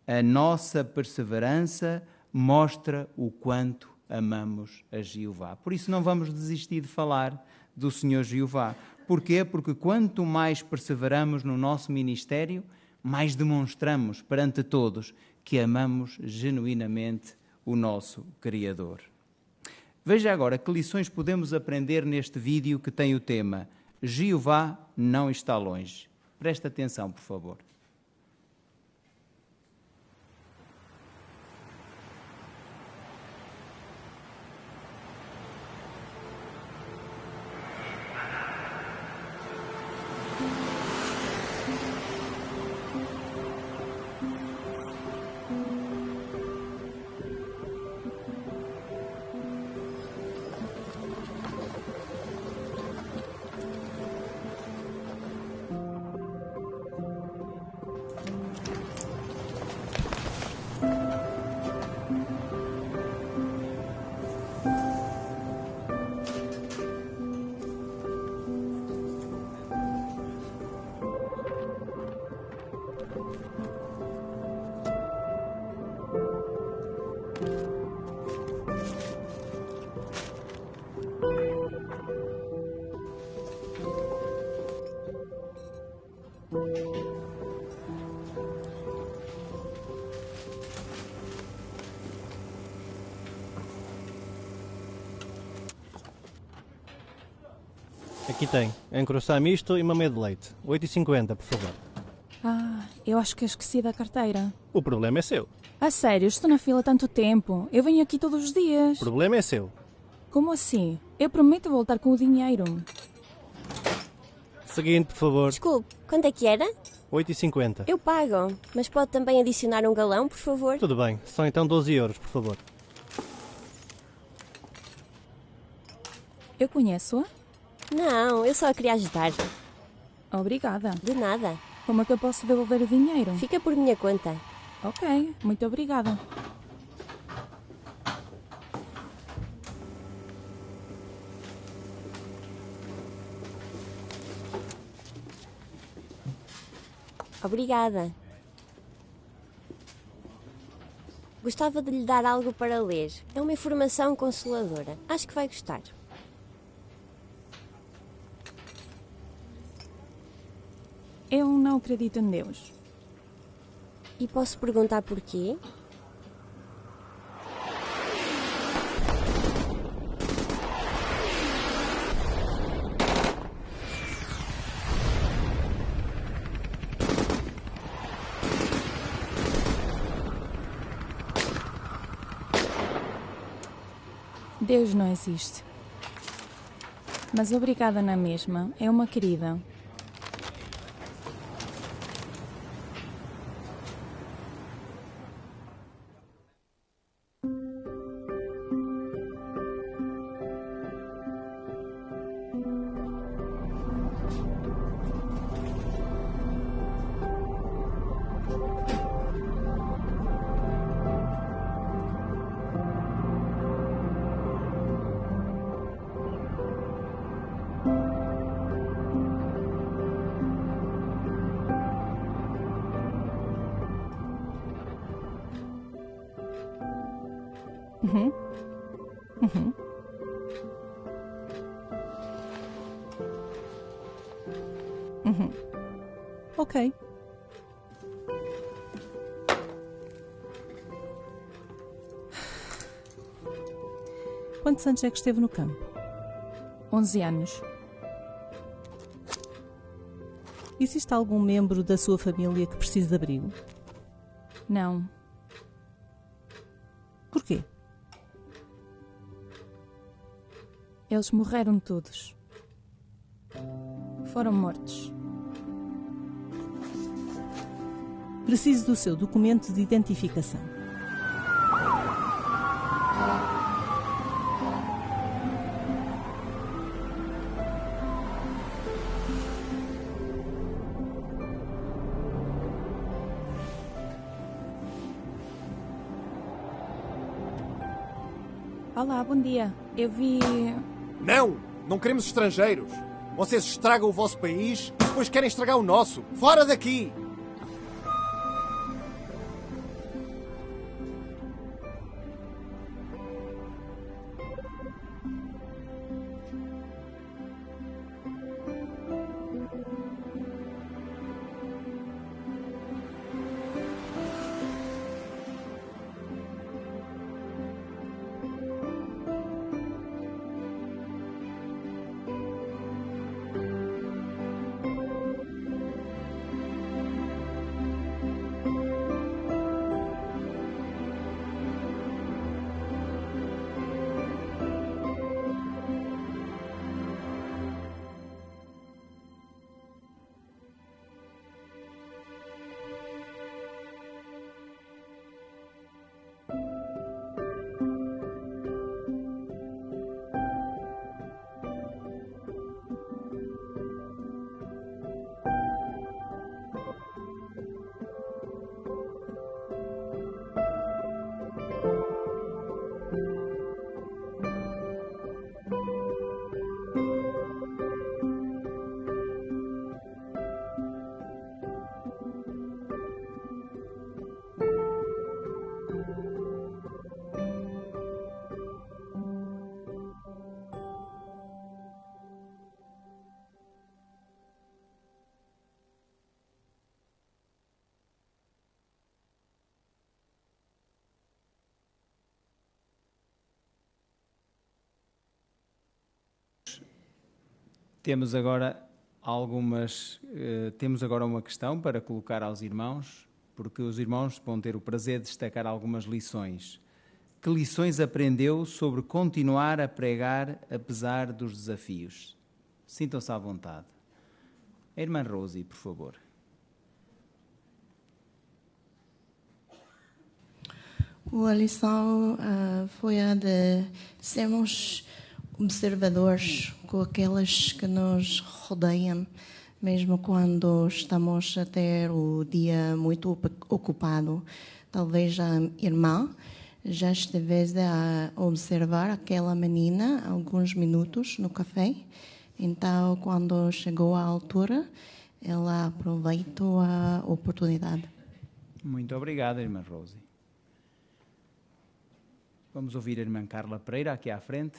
a nossa perseverança mostra o quanto amamos a Jeová. Por isso não vamos desistir de falar do Senhor Jeová. Porquê? Porque quanto mais perseveramos no nosso ministério, mais demonstramos perante todos que amamos genuinamente o nosso Criador. Veja agora que lições podemos aprender neste vídeo que tem o tema Jeová não está longe. Presta atenção, por favor. Aqui tem, um croissant misto e uma meia de leite. 8,50, por favor. Eu acho que esqueci da carteira. O problema é seu. A sério, estou na fila há tanto tempo. Eu venho aqui todos os dias. O problema é seu. Como assim? Eu prometo voltar com o dinheiro. Seguinte, por favor. Desculpe, quanto é que era? 8,50. Eu pago, mas pode também adicionar um galão, por favor? Tudo bem, são então 12 euros, por favor. Eu conheço-a? Não, eu só a queria ajudar. Obrigada. De nada. Como é que eu posso devolver o dinheiro? Fica por minha conta. Ok, muito obrigada. Obrigada. Gostava de lhe dar algo para ler. É uma informação consoladora. Acho que vai gostar. Eu não acredito em Deus. E posso perguntar porquê? Deus não existe. Mas obrigada na mesma. É uma querida. Ok. Quantos anos é que esteve no campo? 11 anos. Existe algum membro da sua família que precise de abrigo? Não. Porquê? Eles morreram todos. Foram mortos. Preciso do seu documento de identificação. Olá, bom dia. Eu vi... Não! Não queremos estrangeiros! Vocês estragam o vosso país e depois querem estragar o nosso! Fora daqui! Temos agora uma questão para colocar aos irmãos, porque os irmãos vão ter o prazer de destacar algumas lições. Que lições aprendeu sobre continuar a pregar apesar dos desafios? Sintam-se à vontade. A irmã Rosie, por favor. A lição foi a de sermos observadores com aqueles que nos rodeiam, mesmo quando estamos a ter o dia muito ocupado. Talvez a irmã já estivesse a observar aquela menina alguns minutos no café. Então, quando chegou a altura, ela aproveitou a oportunidade. Muito obrigado, irmã Rosie. Vamos ouvir a irmã Carla Pereira, aqui à frente.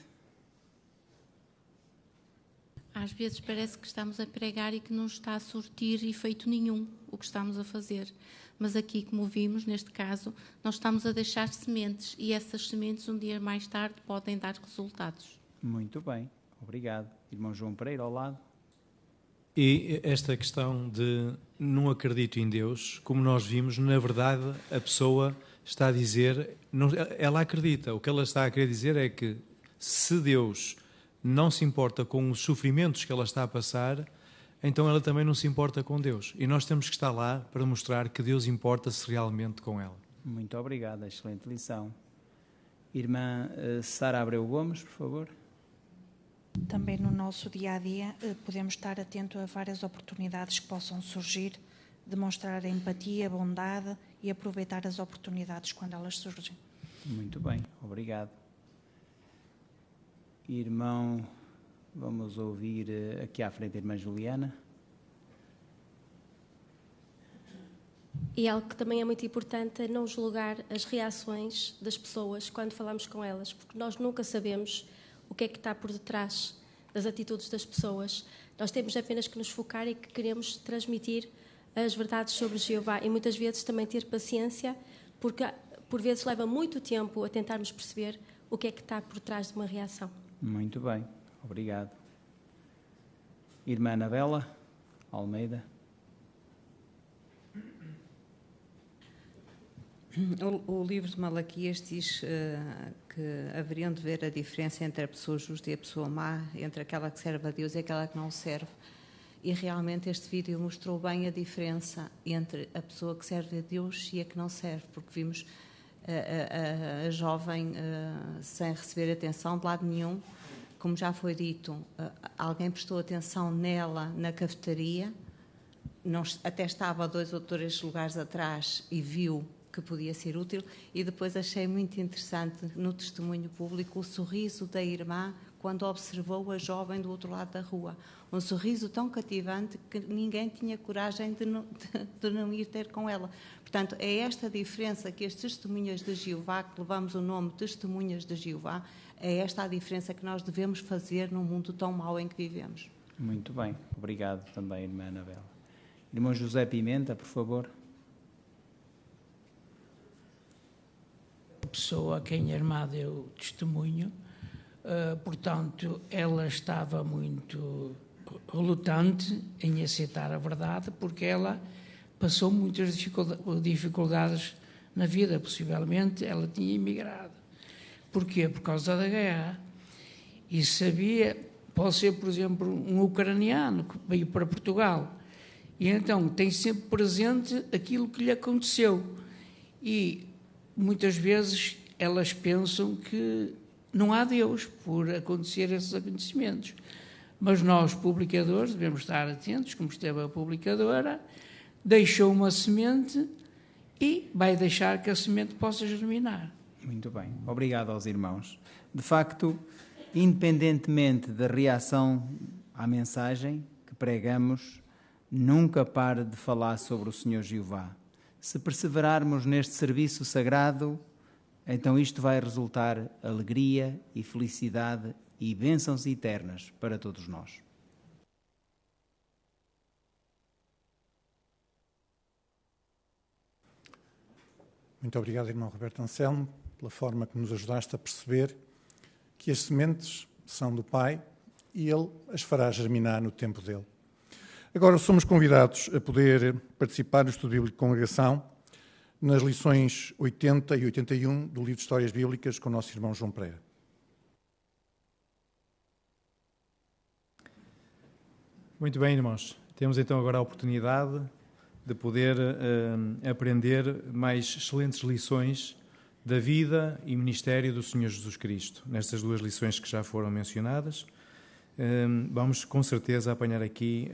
Às vezes parece que estamos a pregar e que não está a surtir efeito nenhum o que estamos a fazer. Mas aqui, como vimos, neste caso, nós estamos a deixar sementes e essas sementes, um dia mais tarde, podem dar resultados. Muito bem, obrigado. Irmão João Pereira, ao lado. E esta questão de não acredito em Deus, como nós vimos, na verdade, a pessoa está a dizer, ela acredita. O que ela está a querer dizer é que se Deus não se importa com os sofrimentos que ela está a passar, então ela também não se importa com Deus. E nós temos que estar lá para mostrar que Deus importa-se realmente com ela. Muito obrigado, excelente lição. Irmã Sara Abreu Gomes, por favor. Também no nosso dia-a-dia podemos estar atentos a várias oportunidades que possam surgir, demonstrar empatia, bondade e aproveitar as oportunidades quando elas surgem. Muito bem, obrigado. Irmão, vamos ouvir aqui à frente a irmã Juliana. E algo que também é muito importante é não julgar as reações das pessoas quando falamos com elas, porque nós nunca sabemos o que é que está por detrás das atitudes das pessoas. Nós temos apenas que nos focar e que queremos transmitir as verdades sobre Jeová e muitas vezes também ter paciência, porque por vezes leva muito tempo a tentarmos perceber o que é que está por trás de uma reação. Muito bem, obrigado. Irmã Anabela Almeida. O livro de Malaquias diz que haveriam de ver a diferença entre a pessoa justa e a pessoa má, entre aquela que serve a Deus e aquela que não serve. E realmente este vídeo mostrou bem a diferença entre a pessoa que serve a Deus e a que não serve, porque vimos a jovem sem receber atenção de lado nenhum. Como já foi dito, alguém prestou atenção nela na cafetaria, até estava 2 ou 3 lugares atrás e viu que podia ser útil, e depois achei muito interessante no testemunho público o sorriso da irmã quando observou a jovem do outro lado da rua. Um sorriso tão cativante que ninguém tinha coragem de não ir ter com ela. Portanto, é esta diferença que as testemunhas de Jeová, que levamos o nome Testemunhas de Jeová, é esta a diferença que nós devemos fazer num mundo tão mau em que vivemos. Muito bem, obrigado também, irmã Anabela. Irmão José Pimenta, por favor. A pessoa a quem a irmã deu testemunho, portanto, ela estava muito relutante em aceitar a verdade, porque ela passou muitas dificuldades na vida. Possivelmente ela tinha emigrado. Porquê? Por causa da guerra. E sabia, pode ser, por exemplo, um ucraniano que veio para Portugal. E então tem sempre presente aquilo que lhe aconteceu. E muitas vezes elas pensam que não há Deus por acontecer esses acontecimentos. Mas nós, publicadores, devemos estar atentos, como esteve a publicadora, deixou uma semente e vai deixar que a semente possa germinar. Muito bem, obrigado aos irmãos. De facto, independentemente da reação à mensagem que pregamos, nunca pare de falar sobre o Senhor Jeová. Se perseverarmos neste serviço sagrado, então isto vai resultar alegria e felicidade e bênçãos eternas para todos nós. Muito obrigado, irmão Roberto Anselmo, pela forma que nos ajudaste a perceber que as sementes são do Pai e Ele as fará germinar no tempo dele. Agora somos convidados a poder participar do estudo bíblico de congregação nas lições 80 e 81 do livro de Histórias Bíblicas com o nosso irmão João Pereira. Muito bem, irmãos. Temos então agora a oportunidade de poder aprender mais excelentes lições da vida e ministério do Senhor Jesus Cristo. Nestas duas lições que já foram mencionadas, vamos com certeza apanhar aqui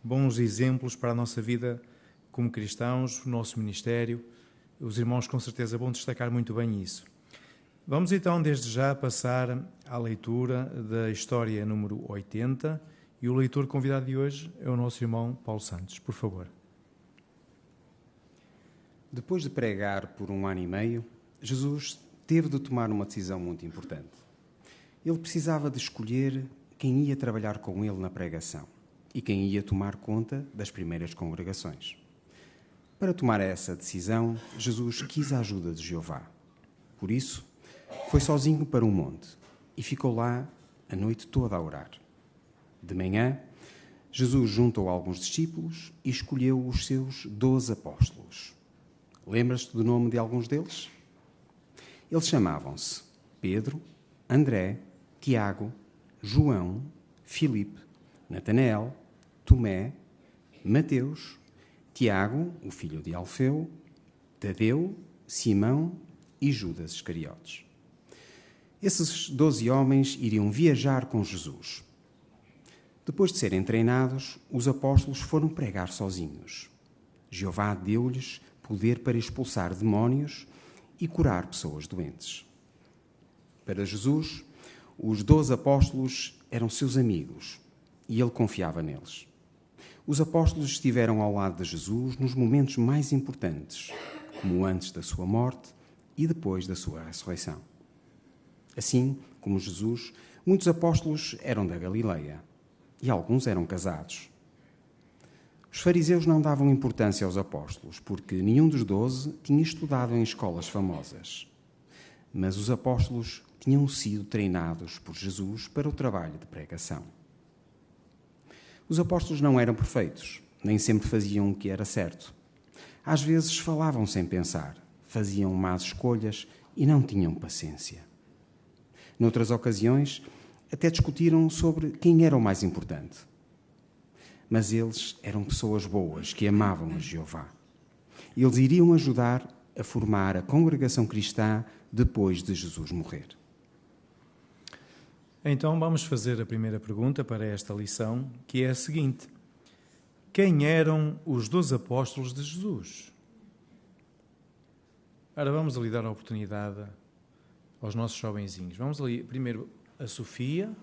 bons exemplos para a nossa vida como cristãos, o nosso ministério. Os irmãos com certeza vão destacar muito bem isso. Vamos então desde já passar à leitura da história número 80 e o leitor convidado de hoje é o nosso irmão Paulo Santos. Por favor. Depois de pregar por 1 ano e meio, Jesus teve de tomar uma decisão muito importante. Ele precisava de escolher quem ia trabalhar com ele na pregação e quem ia tomar conta das primeiras congregações. Para tomar essa decisão, Jesus quis a ajuda de Jeová. Por isso, foi sozinho para um monte e ficou lá a noite toda a orar. De manhã, Jesus juntou alguns discípulos e escolheu os seus 12 apóstolos. Lembras-te do nome de alguns deles? Eles chamavam-se Pedro, André, Tiago, João, Filipe, Natanael, Tomé, Mateus, Tiago, o filho de Alfeu, Tadeu, Simão e Judas Iscariotes. Esses 12 homens iriam viajar com Jesus. Depois de serem treinados, os apóstolos foram pregar sozinhos. Jeová deu-lhes poder para expulsar demónios e curar pessoas doentes. Para Jesus, os 12 apóstolos eram seus amigos e ele confiava neles. Os apóstolos estiveram ao lado de Jesus nos momentos mais importantes, como antes da sua morte e depois da sua ressurreição. Assim como Jesus, muitos apóstolos eram da Galileia e alguns eram casados. Os fariseus não davam importância aos apóstolos, porque nenhum dos 12 tinha estudado em escolas famosas. Mas os apóstolos tinham sido treinados por Jesus para o trabalho de pregação. Os apóstolos não eram perfeitos, nem sempre faziam o que era certo. Às vezes falavam sem pensar, faziam más escolhas e não tinham paciência. Noutras ocasiões, até discutiram sobre quem era o mais importante. Mas eles eram pessoas boas que amavam a Jeová. Eles iriam ajudar a formar a congregação cristã depois de Jesus morrer. Então vamos fazer a primeira pergunta para esta lição, que é a seguinte: quem eram os 12 apóstolos de Jesus? Ora, vamos ali dar a oportunidade aos nossos jovenzinhos. Vamos ali, primeiro, a Sofia.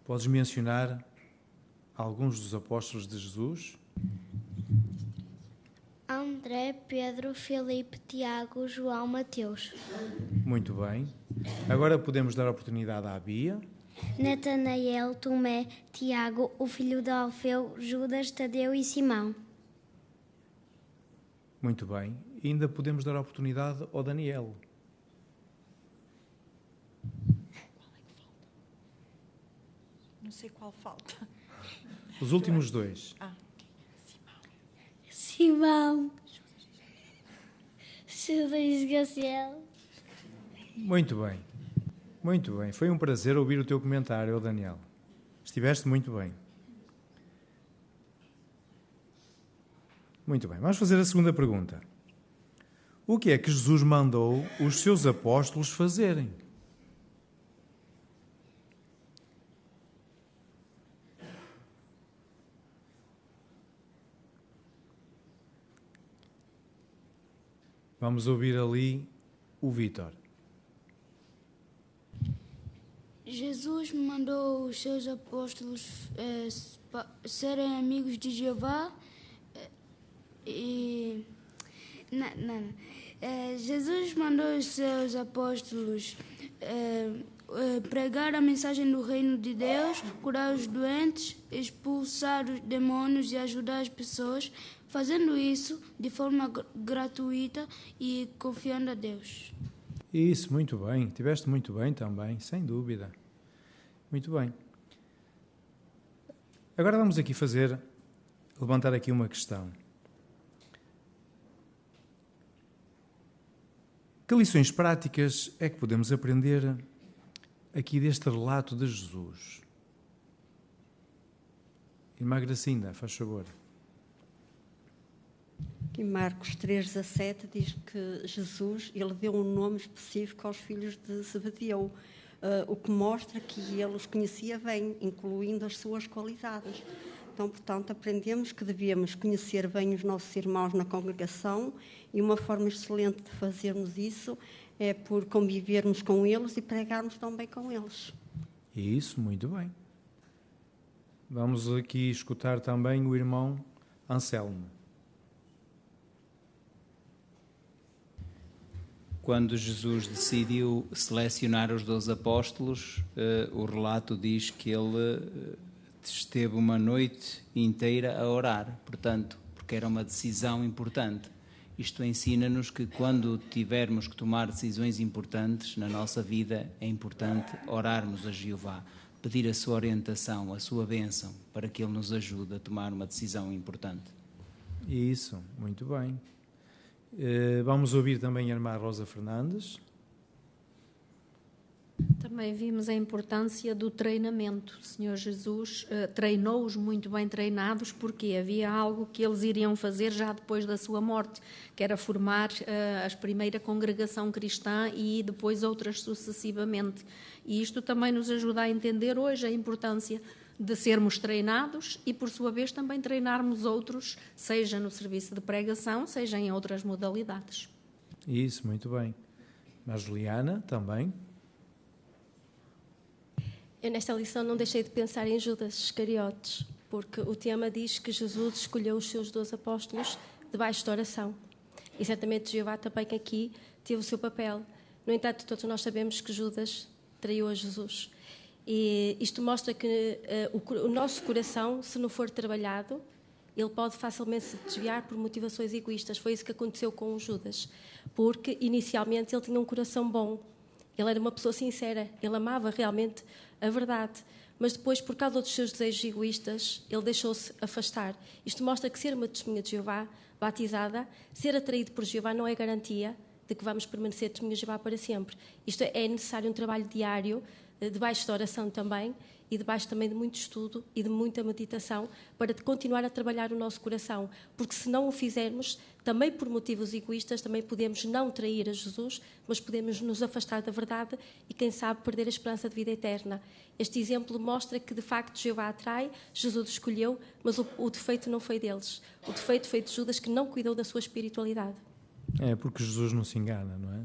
Podes mencionar alguns dos apóstolos de Jesus? André, Pedro, Filipe, Tiago, João, Mateus. Muito bem. Agora podemos dar a oportunidade à Bia. Natanael, Tomé, Tiago, o filho de Alfeu, Judas, Tadeu e Simão. Muito bem. E ainda podemos dar a oportunidade ao Daniel. Não sei qual falta. Os últimos dois. Simão. Judas Gaciel. Muito bem. Muito bem. Foi um prazer ouvir o teu comentário, Daniel. Estiveste muito bem. Muito bem. Vamos fazer a segunda pergunta. O que é que Jesus mandou os seus apóstolos fazerem? Vamos ouvir ali o Vítor. Jesus mandou os seus apóstolos serem amigos de Jeová e... Jesus mandou os seus apóstolos pregar a mensagem do reino de Deus, curar os doentes, expulsar os demônios e ajudar as pessoas, fazendo isso de forma gratuita e confiando a Deus. Isso, muito bem. Tiveste muito bem também, sem dúvida. Muito bem. Agora vamos aqui levantar aqui uma questão. Que lições práticas é que podemos aprender aqui deste relato de Jesus? Irmã Gracinda, faz favor. Em Marcos 3,17 diz que Jesus, ele deu um nome específico aos filhos de Zebedeu, o que mostra que ele os conhecia bem, incluindo as suas qualidades. Então, portanto, aprendemos que devíamos conhecer bem os nossos irmãos na congregação, e uma forma excelente de fazermos isso é por convivermos com eles e pregarmos também com eles. Isso, muito bem. Vamos aqui escutar também o irmão Anselmo. Quando Jesus decidiu selecionar os 12 apóstolos, o relato diz que ele esteve uma noite inteira a orar, portanto, porque era uma decisão importante. Isto ensina-nos que quando tivermos que tomar decisões importantes na nossa vida, é importante orarmos a Jeová, pedir a sua orientação, a sua bênção, para que Ele nos ajude a tomar uma decisão importante. Isso, muito bem. Vamos ouvir também a irmã Rosa Fernandes. Também vimos a importância do treinamento. O Senhor Jesus treinou-os muito bem treinados, porque havia algo que eles iriam fazer já depois da sua morte, que era formar a primeira congregação cristã e depois outras sucessivamente. E isto também nos ajuda a entender hoje a importância de sermos treinados e, por sua vez, também treinarmos outros, seja no serviço de pregação, seja em outras modalidades. Isso, muito bem. Mas Juliana, também. Eu, nesta lição, não deixei de pensar em Judas Iscariotes, porque o tema diz que Jesus escolheu os seus 12 apóstolos debaixo de oração. E certamente Jeová também aqui teve o seu papel. No entanto, todos nós sabemos que Judas traiu a Jesus. E isto mostra que o nosso coração, se não for trabalhado, ele pode facilmente se desviar por motivações egoístas. Foi isso que aconteceu com o Judas, porque inicialmente ele tinha um coração bom, ele era uma pessoa sincera, ele amava realmente a verdade, mas depois, por causa dos seus desejos egoístas, ele deixou-se afastar. Isto mostra que ser uma testemunha de Jeová, batizada, ser atraído por Jeová não é garantia de que vamos permanecer testemunhas de Jeová para sempre. Isto é necessário um trabalho diário, debaixo da oração também, e debaixo também de muito estudo e de muita meditação, para continuar a trabalhar o nosso coração, porque se não o fizermos, também por motivos egoístas, também podemos não trair a Jesus, mas podemos nos afastar da verdade e, quem sabe, perder a esperança de vida eterna. Este exemplo mostra que, de facto, Jeová atrai, Jesus escolheu, mas o defeito não foi deles. O defeito foi de Judas, que não cuidou da sua espiritualidade. É, porque Jesus não se engana, não é?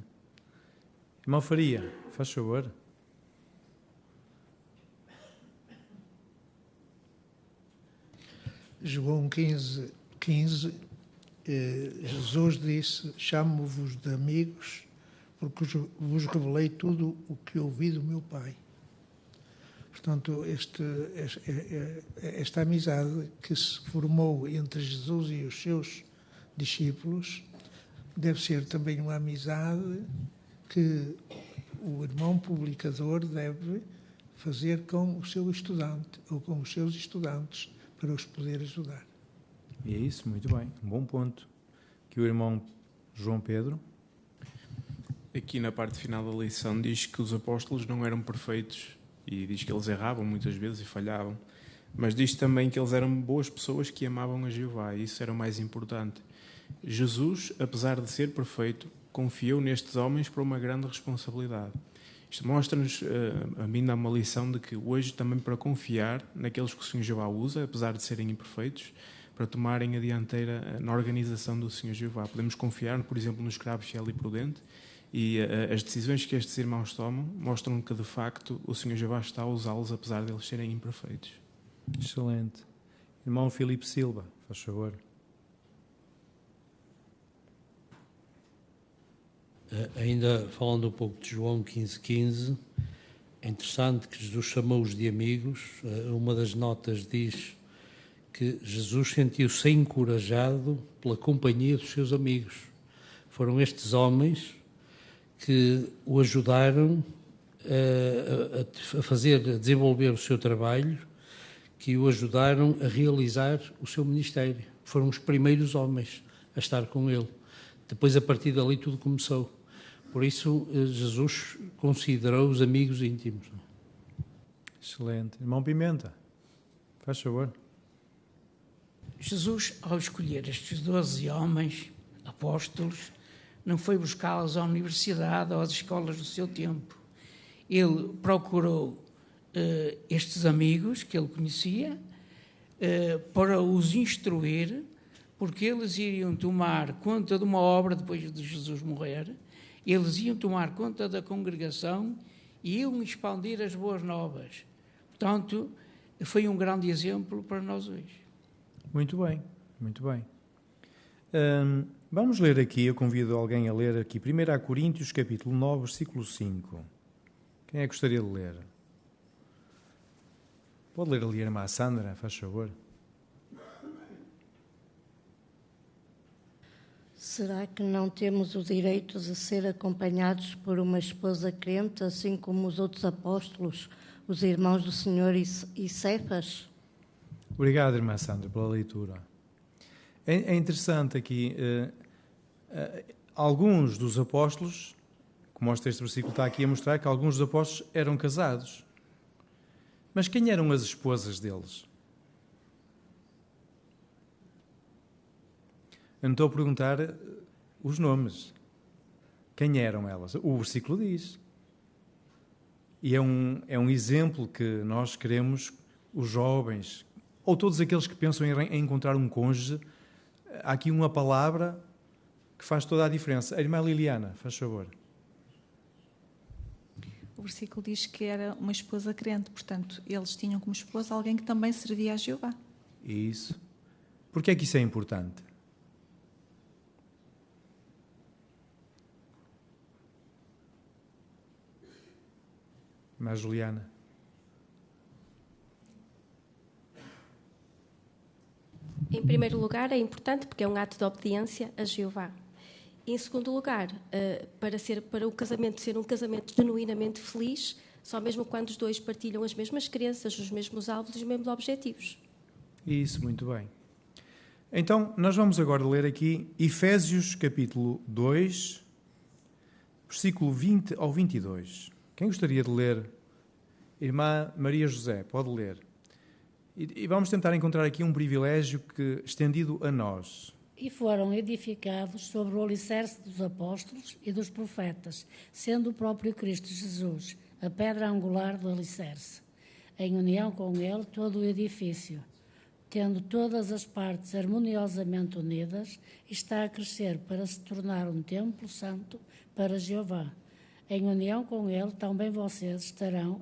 Irmão Faria, faz favor. João 15, Jesus disse: chamo-vos de amigos, porque vos revelei tudo o que ouvi do meu Pai. Portanto, esta amizade que se formou entre Jesus e os seus discípulos deve ser também uma amizade que o irmão publicador deve fazer com o seu estudante ou com os seus estudantes, para os poder ajudar. E é isso, muito bem, um bom ponto. Que o irmão João Pedro. Aqui na parte final da lição diz que os apóstolos não eram perfeitos e diz que eles erravam muitas vezes e falhavam, mas diz também que eles eram boas pessoas que amavam a Jeová, e isso era o mais importante. Jesus, apesar de ser perfeito, confiou nestes homens para uma grande responsabilidade. Isto mostra-nos, a mim dá uma lição de que hoje também, para confiar naqueles que o Senhor Jeová usa, apesar de serem imperfeitos, para tomarem a dianteira na organização do Senhor Jeová. Podemos confiar, por exemplo, no escravo fiel e prudente, e as decisões que estes irmãos tomam mostram que, de facto, o Senhor Jeová está a usá-los, apesar de eles serem imperfeitos. Excelente. Irmão Filipe Silva, faz favor. Ainda falando um pouco de João 15:15, é interessante que Jesus chamou-os de amigos. Uma das notas diz que Jesus sentiu-se encorajado pela companhia dos seus amigos. Foram estes homens que o ajudaram a desenvolver o seu trabalho, que o ajudaram a realizar o seu ministério. Foram os primeiros homens a estar com ele. Depois, a partir dali, tudo começou. Por isso, Jesus considerou os amigos íntimos. Excelente. Irmão Pimenta, faz favor. Jesus, ao escolher estes 12 homens, apóstolos, não foi buscá-los à universidade ou às escolas do seu tempo. Ele procurou estes amigos que ele conhecia para os instruir, porque eles iriam tomar conta de uma obra depois de Jesus morrer, eles iam tomar conta da congregação e iam expandir as boas novas. Portanto, foi um grande exemplo para nós hoje. Muito bem, muito bem. Vamos ler aqui, eu convido alguém a ler aqui, 1 Coríntios, capítulo 9, versículo 5. Quem é que gostaria de ler? Pode ler ali a irmã Sandra, faz favor. Será que não temos o direito de ser acompanhados por uma esposa crente, assim como os outros apóstolos, os irmãos do Senhor e Cefas? Obrigado, irmã Sandra, pela leitura. É interessante aqui, alguns dos apóstolos, como mostra este versículo, está aqui a mostrar que alguns dos apóstolos eram casados. Mas quem eram as esposas deles? Eu não estou a perguntar os nomes. Quem eram elas? O versículo diz. E é um exemplo que nós queremos, os jovens, ou todos aqueles que pensam em encontrar um cônjuge. Há aqui uma palavra que faz toda a diferença. A irmã Liliana, faz favor. O versículo diz que era uma esposa crente, portanto, eles tinham como esposa alguém que também servia a Jeová. Isso. Porquê é que isso é importante? Irmã Juliana. Em primeiro lugar, é importante porque é um ato de obediência a Jeová. Em segundo lugar, para o casamento ser um casamento genuinamente feliz, só mesmo quando os dois partilham as mesmas crenças, os mesmos alvos e os mesmos objetivos. Isso, muito bem. Então, nós vamos agora ler aqui Efésios capítulo 2, versículo 20 ao 22. Quem gostaria de ler? Irmã Maria José, pode ler. E vamos tentar encontrar aqui um privilégio estendido a nós. E foram edificados sobre o alicerce dos apóstolos e dos profetas, sendo o próprio Cristo Jesus a pedra angular do alicerce. Em união com ele, todo o edifício, tendo todas as partes harmoniosamente unidas, está a crescer para se tornar um templo santo para Jeová. Em união com ele, também vocês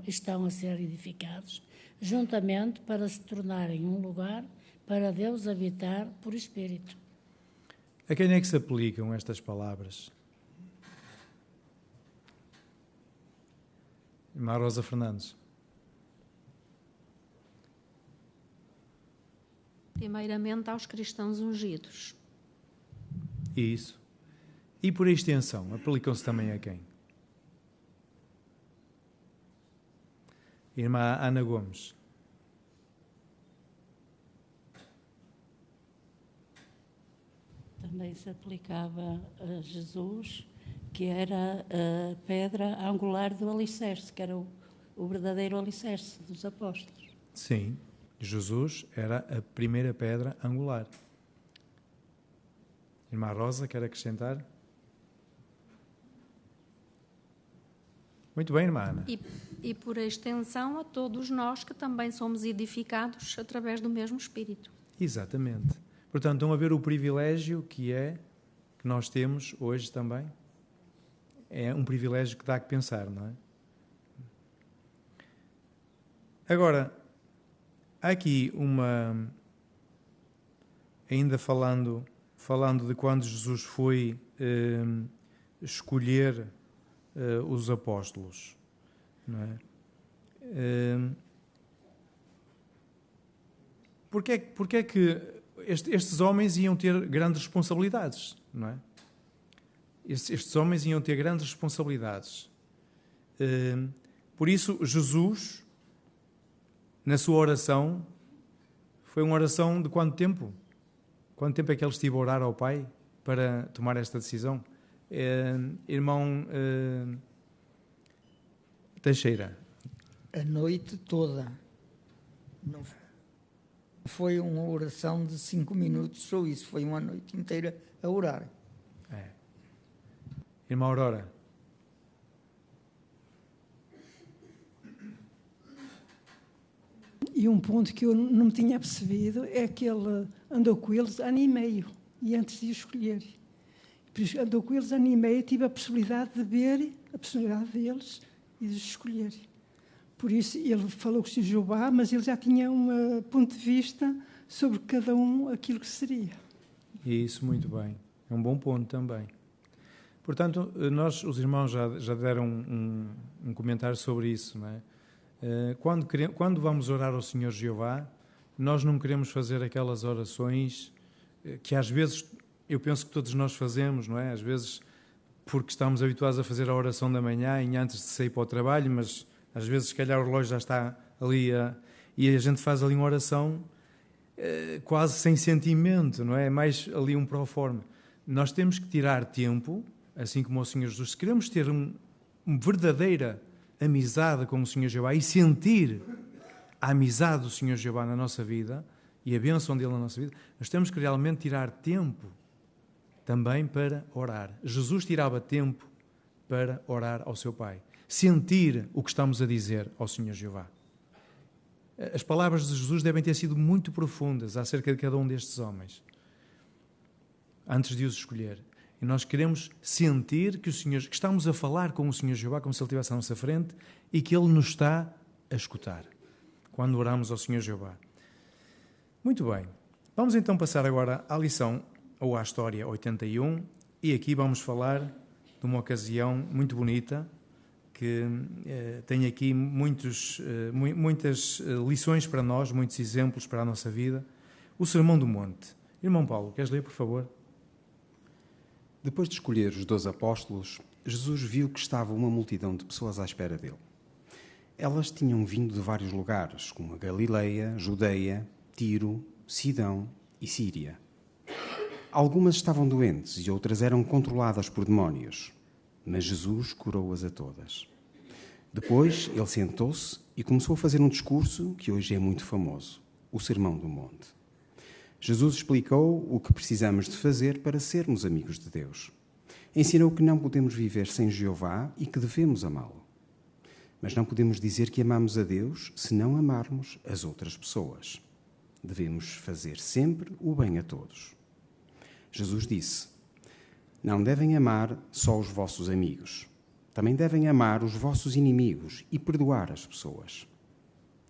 estão a ser edificados, juntamente para se tornarem um lugar para Deus habitar por Espírito. A quem é que se aplicam estas palavras? Irmã Rosa Fernandes. Primeiramente aos cristãos ungidos. Isso. E por extensão, aplicam-se também a quem? Irmã Ana Gomes. Também se aplicava a Jesus, que era a pedra angular do alicerce, que era o verdadeiro alicerce dos apóstolos. Sim, Jesus era a primeira pedra angular. Irmã Rosa, quer acrescentar? Muito bem, irmã Ana. E por extensão a todos nós que também somos edificados através do mesmo Espírito. Exatamente. Portanto, estão a ver o privilégio que nós temos hoje também? É um privilégio que dá que pensar, não é? Agora, há aqui ainda falando de quando Jesus foi escolher os apóstolos, não é? Porque é que estes homens iam ter grandes responsabilidades, não é? Estes homens iam ter grandes responsabilidades. Por isso, Jesus, na sua oração, Foi uma oração de quanto tempo? Quanto tempo é que ele estive a orar ao Pai para tomar esta decisão? Irmão Teixeira. A noite toda. Não foi uma oração de 5 minutos ou isso, foi uma noite inteira a orar. Irmã Aurora. E um ponto que eu não me tinha percebido é que ele andou com eles ano e meio, e antes de escolher. Por isso, andou com eles ano e meio, tive a possibilidade de ver a personalidade deles e de escolher. Por isso, ele falou com o Sr. Jeová, mas ele já tinha um ponto de vista sobre cada um aquilo que seria. Isso, muito bem. É um bom ponto também. Portanto, nós, os irmãos, já deram um comentário sobre isso, não é? Quando vamos orar ao Senhor Jeová, nós não queremos fazer aquelas orações que às vezes, eu penso que todos nós fazemos, não é? Às vezes, porque estamos habituados a fazer a oração da manhã e antes de sair para o trabalho, mas às vezes, se calhar, o relógio já está ali e a gente faz ali uma oração quase sem sentimento, não é? É mais ali um proforma. Nós temos que tirar tempo, assim como o Senhor Jesus, se queremos ter uma verdadeira amizade com o Senhor Jeová e sentir a amizade do Senhor Jeová na nossa vida e a bênção dele na nossa vida, nós temos que realmente tirar tempo também para orar. Jesus tirava tempo para orar ao seu Pai. Sentir o que estamos a dizer ao Senhor Jeová. As palavras de Jesus devem ter sido muito profundas acerca de cada um destes homens, antes de os escolher. E nós queremos sentir que estamos a falar com o Senhor Jeová como se Ele estivesse à nossa frente e que Ele nos está a escutar quando oramos ao Senhor Jeová. Muito bem. Vamos então passar agora à lição, ou à história 81, e aqui vamos falar de uma ocasião muito bonita que tem aqui muitas lições para nós, muitos exemplos para a nossa vida. O Sermão do Monte. Irmão Paulo, queres ler, por favor? Depois de escolher os 12 apóstolos, Jesus viu que estava uma multidão de pessoas à espera dele. Elas tinham vindo de vários lugares, como a Galileia, Judeia, Tiro, Sidão e Síria. Algumas estavam doentes e outras eram controladas por demónios, mas Jesus curou-as a todas. Depois ele sentou-se e começou a fazer um discurso que hoje é muito famoso, o Sermão do Monte. Jesus explicou o que precisamos de fazer para sermos amigos de Deus. Ensinou que não podemos viver sem Jeová e que devemos amá-lo. Mas não podemos dizer que amamos a Deus se não amarmos as outras pessoas. Devemos fazer sempre o bem a todos. Jesus disse: não devem amar só os vossos amigos. Também devem amar os vossos inimigos e perdoar as pessoas.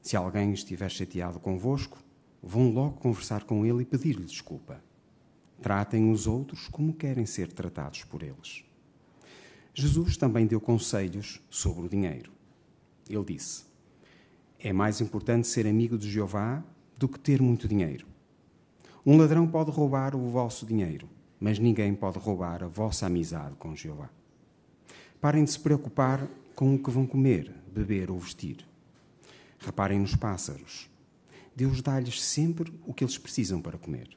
Se alguém estiver chateado convosco, vão logo conversar com ele e pedir-lhe desculpa. Tratem os outros como querem ser tratados por eles. Jesus também deu conselhos sobre o dinheiro. Ele disse: é mais importante ser amigo de Jeová do que ter muito dinheiro. Um ladrão pode roubar o vosso dinheiro, mas ninguém pode roubar a vossa amizade com Jeová. Parem de se preocupar com o que vão comer, beber ou vestir. Reparem nos pássaros. Deus dá-lhes sempre o que eles precisam para comer.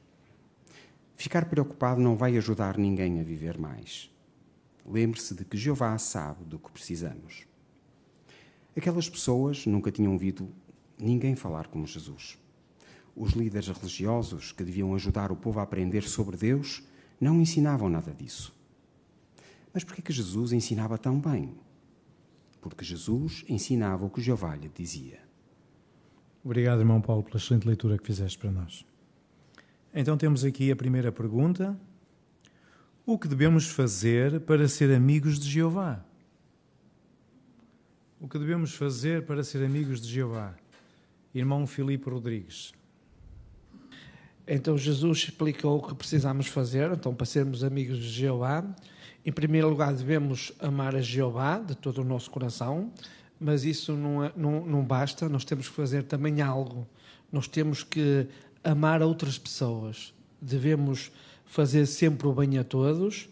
Ficar preocupado não vai ajudar ninguém a viver mais. Lembre-se de que Jeová sabe do que precisamos. Aquelas pessoas nunca tinham ouvido ninguém falar como Jesus. Os líderes religiosos que deviam ajudar o povo a aprender sobre Deus não ensinavam nada disso. Mas por que Jesus ensinava tão bem? Porque Jesus ensinava o que Jeová lhe dizia. Obrigado, irmão Paulo, pela excelente leitura que fizeste para nós. Então temos aqui a primeira pergunta. O que devemos fazer para ser amigos de Jeová? O que devemos fazer para ser amigos de Jeová? Irmão Filipe Rodrigues. Então Jesus explicou o que precisamos fazer, então para sermos amigos de Jeová. Em primeiro lugar devemos amar a Jeová de todo o nosso coração, mas isso não basta, nós temos que fazer também algo. Nós temos que amar outras pessoas. Devemos fazer sempre o bem a todos,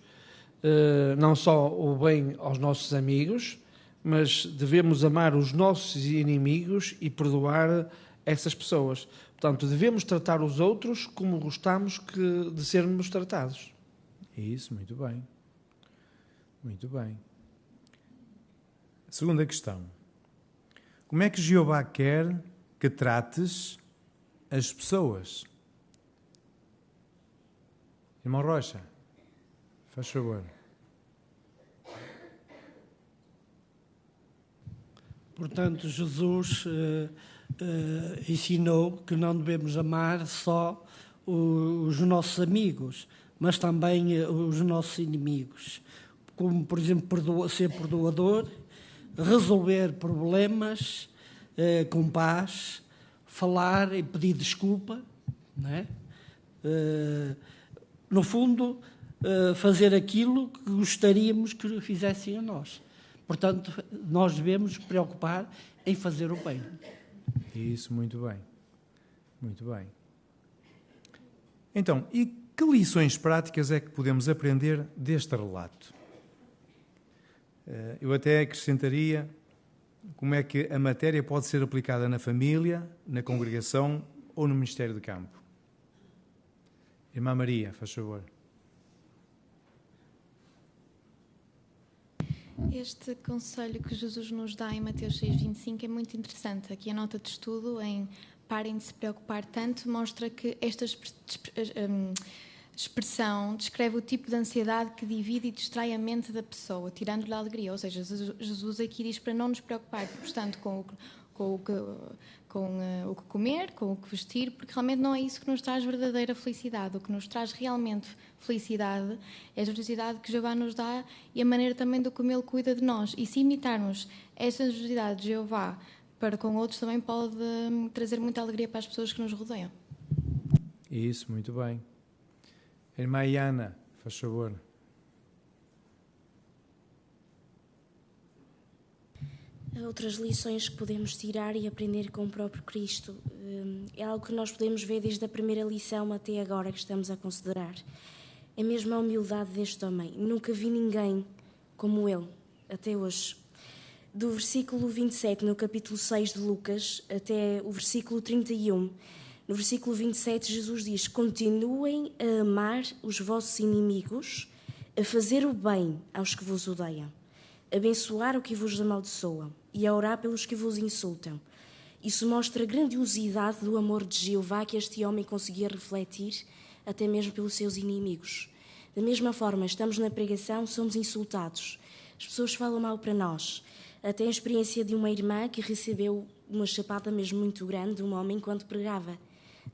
não só o bem aos nossos amigos, mas devemos amar os nossos inimigos e perdoar essas pessoas. Portanto, devemos tratar os outros como gostamos de sermos tratados. Isso, muito bem. Muito bem. Segunda questão. Como é que Jeová quer que trates as pessoas? Irmão Rocha, faz favor. Portanto, Jesus ensinou que não devemos amar só os nossos amigos, mas também os nossos inimigos. Como, por exemplo, ser perdoador, resolver problemas com paz, falar e pedir desculpa, não é? No fundo, fazer aquilo que gostaríamos que fizessem a nós. Portanto, nós devemos preocupar em fazer o bem. Isso, muito bem. Muito bem. Então, e que lições práticas é que podemos aprender deste relato? Eu até acrescentaria como é que a matéria pode ser aplicada na família, na congregação ou no Ministério de Campo. Irmã Maria, faz favor. Este conselho que Jesus nos dá em Mateus 6,25 é muito interessante. Aqui a nota de estudo em parem de se preocupar tanto mostra que esta expressão descreve o tipo de ansiedade que divide e distrai a mente da pessoa, tirando-lhe a alegria. Ou seja, Jesus aqui diz para não nos preocuparmos tanto com o que comer, com o que vestir, porque realmente não é isso que nos traz verdadeira felicidade. O que nos traz realmente felicidade é a generosidade que Jeová nos dá e a maneira também do como Ele cuida de nós. E se imitarmos esta generosidade de Jeová para com outros, também pode trazer muita alegria para as pessoas que nos rodeiam. Isso, muito bem. Irmã Iana, faz favor. Outras lições que podemos tirar e aprender com o próprio Cristo é algo que nós podemos ver desde a primeira lição até agora que estamos a considerar. É mesmo a humildade deste homem. Nunca vi ninguém como ele, até hoje. Do versículo 27, no capítulo 6 de Lucas, até o versículo 31. No versículo 27, Jesus diz: continuem a amar os vossos inimigos, a fazer o bem aos que vos odeiam, abençoar o que vos amaldiçoam e a orar pelos que vos insultam. Isso mostra a grandiosidade do amor de Jeová que este homem conseguia refletir até mesmo pelos seus inimigos. Da mesma forma, estamos na pregação, somos insultados. As pessoas falam mal para nós. Até a experiência de uma irmã que recebeu uma chapada mesmo muito grande de um homem enquanto pregava.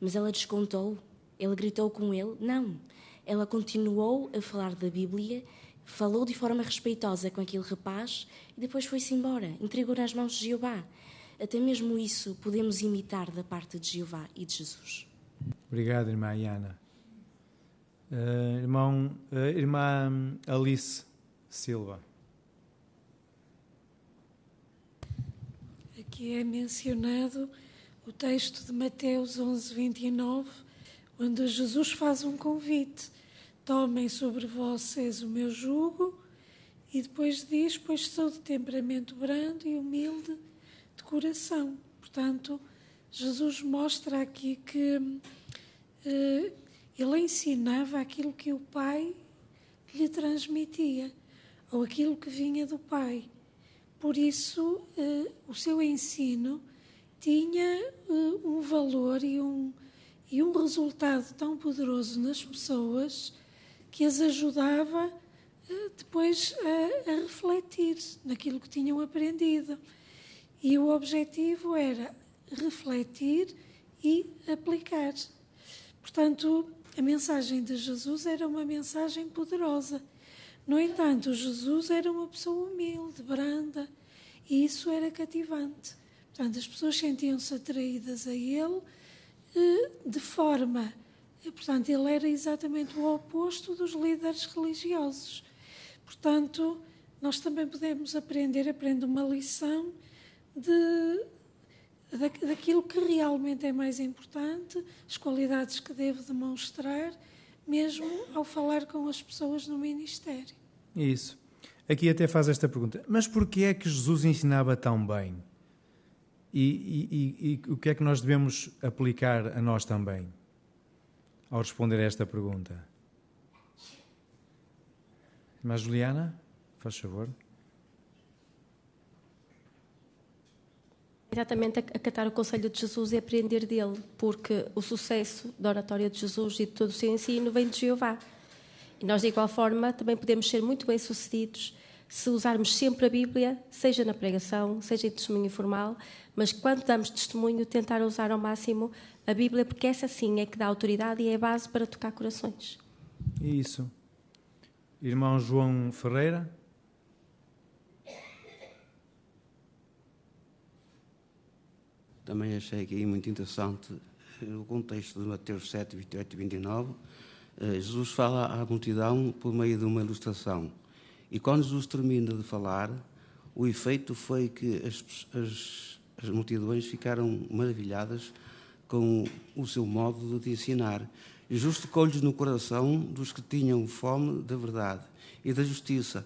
Mas ela descontou, ela gritou com ele. Não, ela continuou a falar da Bíblia, falou de forma respeitosa com aquele rapaz e depois foi-se embora, entregou nas mãos de Jeová. Até mesmo isso podemos imitar da parte de Jeová e de Jesus. Obrigado, irmã Iana. Irmã Alice Silva. Aqui é mencionado o texto de Mateus 11:29, onde Jesus faz um convite. Tomem sobre vocês o meu jugo, e depois diz: pois sou de temperamento brando e humilde de coração. Portanto, Jesus mostra aqui que ele ensinava aquilo que o Pai lhe transmitia, ou aquilo que vinha do Pai. Por isso, o seu ensino tinha um valor e um resultado tão poderoso nas pessoas que as ajudava depois a refletir naquilo que tinham aprendido. E o objetivo era refletir e aplicar. Portanto, a mensagem de Jesus era uma mensagem poderosa. No entanto, Jesus era uma pessoa humilde, branda, e isso era cativante. Portanto, as pessoas sentiam-se atraídas a ele de forma... Portanto, ele era exatamente o oposto dos líderes religiosos. Portanto, nós também podemos aprender uma lição daquilo que realmente é mais importante, as qualidades que devo demonstrar, mesmo ao falar com as pessoas no ministério. Isso. Aqui até faz esta pergunta. Mas porquê é que Jesus ensinava tão bem? E o que é que nós devemos aplicar a nós também, ao responder a esta pergunta? Irmã Juliana, faz favor. Exatamente, acatar o conselho de Jesus e aprender dele, porque o sucesso da oratória de Jesus e de todo o seu ensino vem de Jeová. E nós, de igual forma, também podemos ser muito bem-sucedidos se usarmos sempre a Bíblia, seja na pregação, seja em testemunho informal, mas quando damos testemunho, tentar usar ao máximo a Bíblia, porque essa sim é que dá autoridade e é a base para tocar corações. Isso. Irmão João Ferreira. Também achei aqui muito interessante o contexto de Mateus 7, 28 e 29. Jesus fala à multidão por meio de uma ilustração. E quando Jesus termina de falar, o efeito foi que as multidões ficaram maravilhadas com o seu modo de ensinar. Jesus tocou-lhes no coração dos que tinham fome da verdade e da justiça.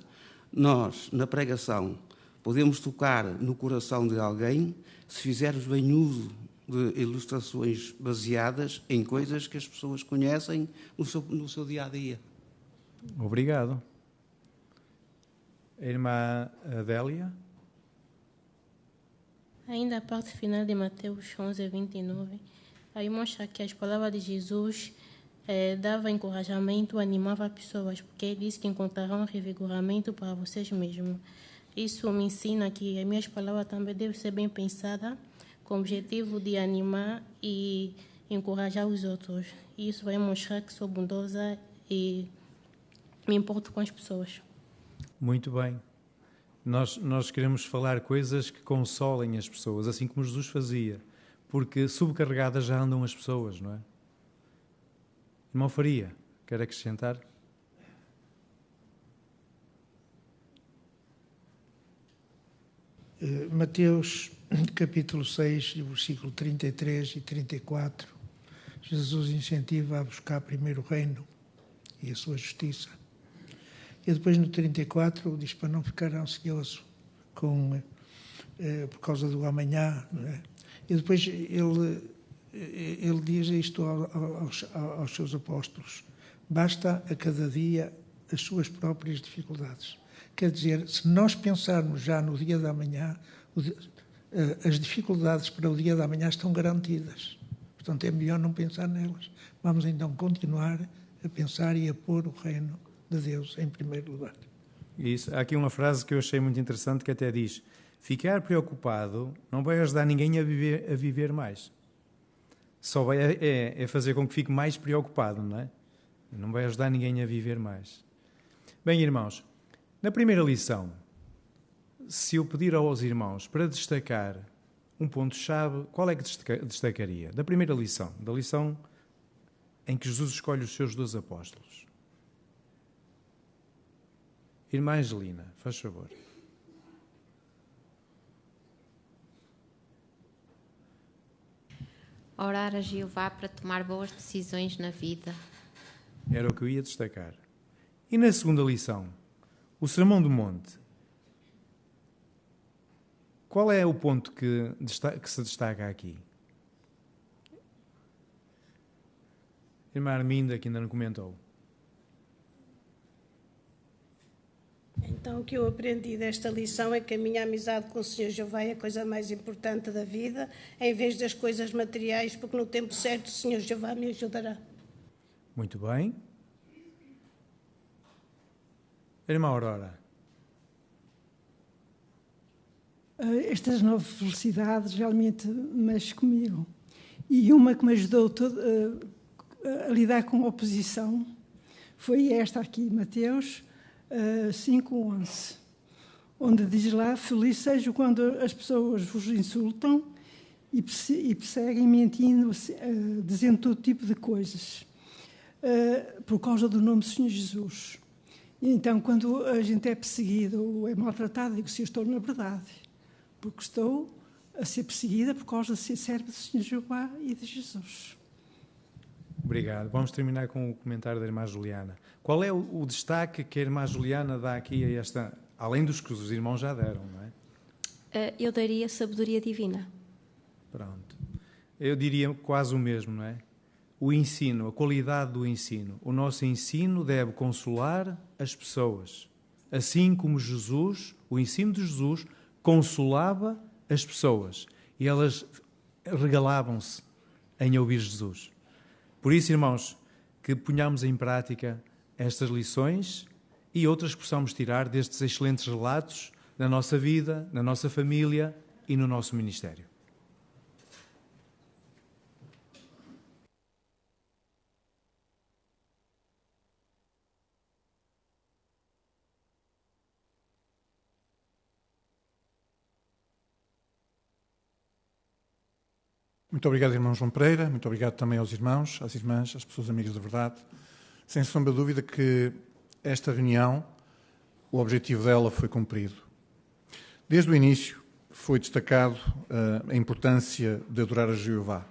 Nós, na pregação, podemos tocar no coração de alguém se fizermos bem uso de ilustrações baseadas em coisas que as pessoas conhecem no seu dia-a-dia. Obrigado. A irmã Adélia. Ainda a parte final de Mateus 11, 29, aí mostra que as palavras de Jesus dava encorajamento, animava pessoas, porque ele disse que encontrarão revigoramento para vocês mesmos. Isso me ensina que as minhas palavras também devem ser bem pensadas, com o objetivo de animar e encorajar os outros. E isso vai mostrar que sou bondosa e me importo com as pessoas. Muito bem. Nós queremos falar coisas que consolem as pessoas, assim como Jesus fazia, porque subcarregadas já andam as pessoas, não é? Irmão Faria, quer acrescentar? Mateus, capítulo 6, versículo 33 e 34, Jesus incentiva a buscar primeiro o reino e a sua justiça. E depois no 34 diz para não ficar ansioso por causa do amanhã. Não é? E depois ele diz isto aos seus apóstolos: basta a cada dia as suas próprias dificuldades. Quer dizer, se nós pensarmos já no dia da manhã, as dificuldades para o dia da manhã estão garantidas. Portanto, é melhor não pensar nelas. Vamos então continuar a pensar e a pôr o reino de Deus em primeiro lugar. Isso. Há aqui uma frase que eu achei muito interessante que até diz: ficar preocupado não vai ajudar ninguém a viver mais. Só vai fazer com que fique mais preocupado, não é? Não vai ajudar ninguém a viver mais. Bem, irmãos, na primeira lição, se eu pedir aos irmãos para destacar um ponto-chave, qual é que destacaria? Da primeira lição, da lição em que Jesus escolhe os seus 12 apóstolos. Irmã Angelina, faz favor. Orar a Jeová para tomar boas decisões na vida. Era o que eu ia destacar. E na segunda lição, o Sermão do Monte. Qual é o ponto que se destaca aqui? Irmã Arminda, que ainda não comentou. Então, o que eu aprendi desta lição é que a minha amizade com o Senhor Jeová é a coisa mais importante da vida, em vez das coisas materiais, porque no tempo certo o Senhor Jeová me ajudará. Muito bem. Irmã Aurora. Estas 9 felicidades realmente mexem comigo. E uma que me ajudou a lidar com a oposição foi esta aqui, Mateus 5:11, onde diz lá: feliz seja quando as pessoas vos insultam e perseguem mentindo, dizendo todo tipo de coisas, por causa do nome do Senhor Jesus. E então, quando a gente é perseguido ou é maltratado, digo: se eu estou na verdade, porque estou a ser perseguida por causa de ser serva do Senhor Jeová e de Jesus. Obrigado. Vamos terminar com o comentário da irmã Juliana. Qual é o destaque que a irmã Juliana dá aqui a esta, além dos que os irmãos já deram, não é? Eu daria sabedoria divina. Pronto. Eu diria quase o mesmo, não é? O ensino, a qualidade do ensino. O nosso ensino deve consolar as pessoas. Assim como Jesus, o ensino de Jesus, consolava as pessoas. E elas regalavam-se em ouvir Jesus. Por isso, irmãos, que ponhamos em prática estas lições e outras que possamos tirar destes excelentes relatos na nossa vida, na nossa família e no nosso ministério. Muito obrigado, irmão João Pereira. Muito obrigado também aos irmãos, às irmãs, às pessoas amigas da verdade. Sem sombra de dúvida que esta reunião, o objetivo dela foi cumprido. Desde o início foi destacado a importância de adorar a Jeová.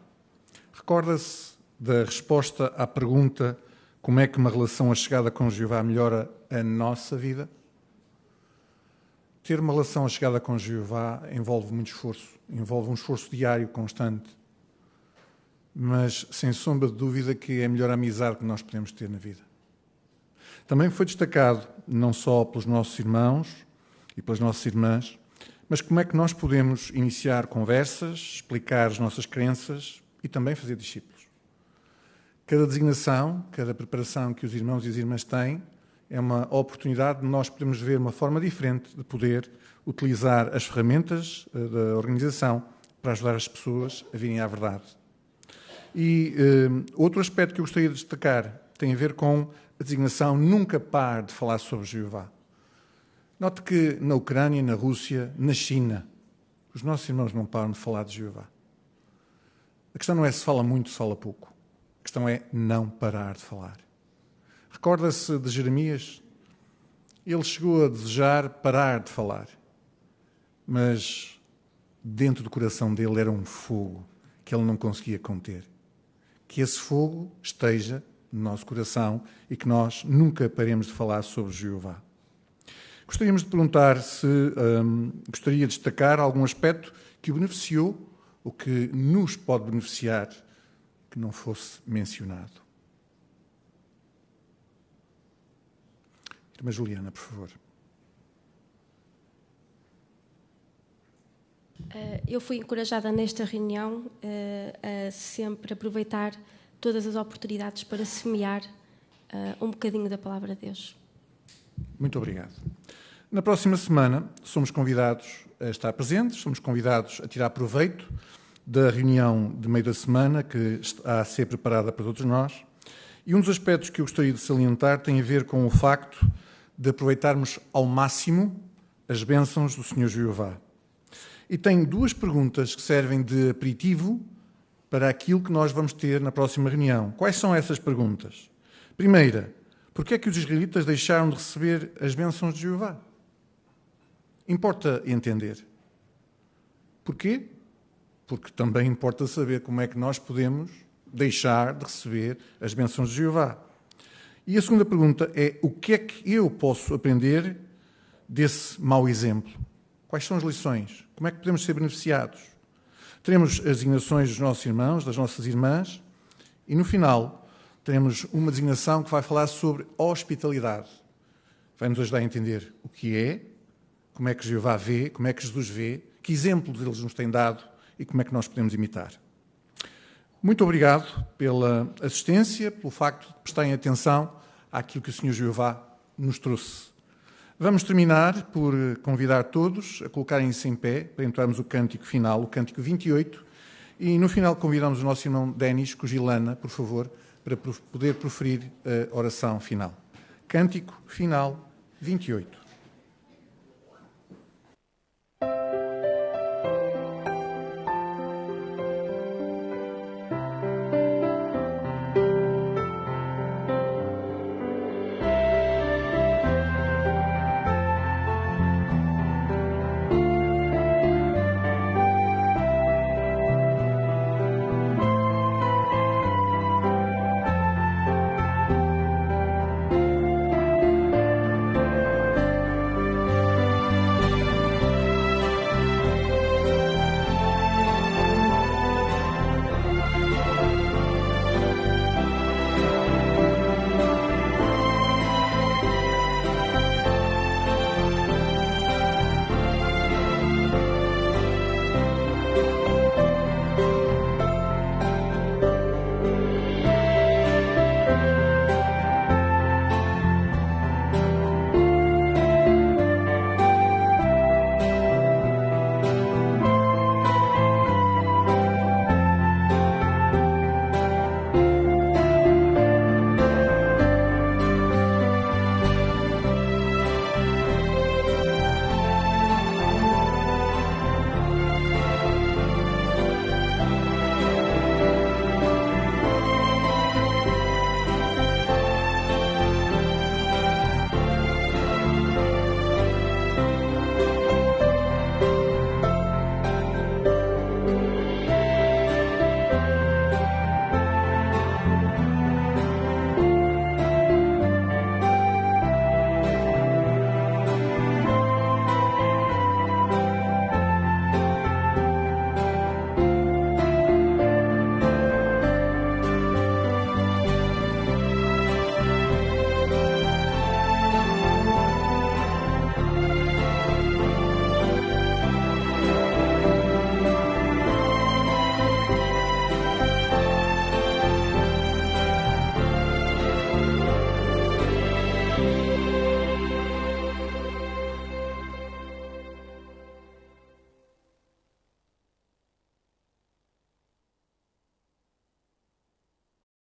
Recorda-se da resposta à pergunta: como é que uma relação achegada com Jeová melhora a nossa vida? Ter uma relação achegada com Jeová envolve muito esforço, envolve um esforço diário, constante. Mas, sem sombra de dúvida, que é a melhor amizade que nós podemos ter na vida. Também foi destacado, não só pelos nossos irmãos e pelas nossas irmãs, mas como é que nós podemos iniciar conversas, explicar as nossas crenças e também fazer discípulos. Cada designação, cada preparação que os irmãos e as irmãs têm é uma oportunidade de nós podermos ver uma forma diferente de poder utilizar as ferramentas da organização para ajudar as pessoas a virem à verdade. E outro aspecto que eu gostaria de destacar tem a ver com a designação nunca parar de falar sobre Jeová. Note que na Ucrânia, na Rússia, na China, os nossos irmãos não param de falar de Jeová. A questão não é se fala muito, se fala pouco. A questão é não parar de falar. Recorda-se de Jeremias? Ele chegou a desejar parar de falar, mas dentro do coração dele era um fogo que ele não conseguia conter. Que esse fogo esteja no nosso coração e que nós nunca paremos de falar sobre Jeová. Gostaríamos de perguntar se gostaria de destacar algum aspecto que o beneficiou ou que nos pode beneficiar que não fosse mencionado. Irmã Juliana, por favor. Eu fui encorajada nesta reunião a sempre aproveitar todas as oportunidades para semear um bocadinho da palavra de Deus. Muito obrigado. Na próxima semana somos convidados a estar presentes, somos convidados a tirar proveito da reunião de meio da semana que está a ser preparada para todos nós. E um dos aspectos que eu gostaria de salientar tem a ver com o facto de aproveitarmos ao máximo as bênçãos do Senhor Jeová. E tenho duas perguntas que servem de aperitivo para aquilo que nós vamos ter na próxima reunião. Quais são essas perguntas? Primeira, porquê é que os israelitas deixaram de receber as bênçãos de Jeová? Importa entender. Porquê? Porque também importa saber como é que nós podemos deixar de receber as bênçãos de Jeová. E a segunda pergunta é: o que é que eu posso aprender desse mau exemplo? Quais são as lições? Como é que podemos ser beneficiados? Teremos as designações dos nossos irmãos, das nossas irmãs, e no final teremos uma designação que vai falar sobre hospitalidade. Vai nos ajudar a entender o que é, como é que Jeová vê, como é que Jesus vê, que exemplos eles nos têm dado e como é que nós podemos imitar. Muito obrigado pela assistência, pelo facto de prestarem atenção àquilo que o Senhor Jeová nos trouxe. Vamos terminar por convidar todos a colocarem-se em pé para entrarmos o cântico final, o cântico 28, e no final convidamos o nosso irmão Denis Cogilana, por favor, para poder proferir a oração final. Cântico final 28.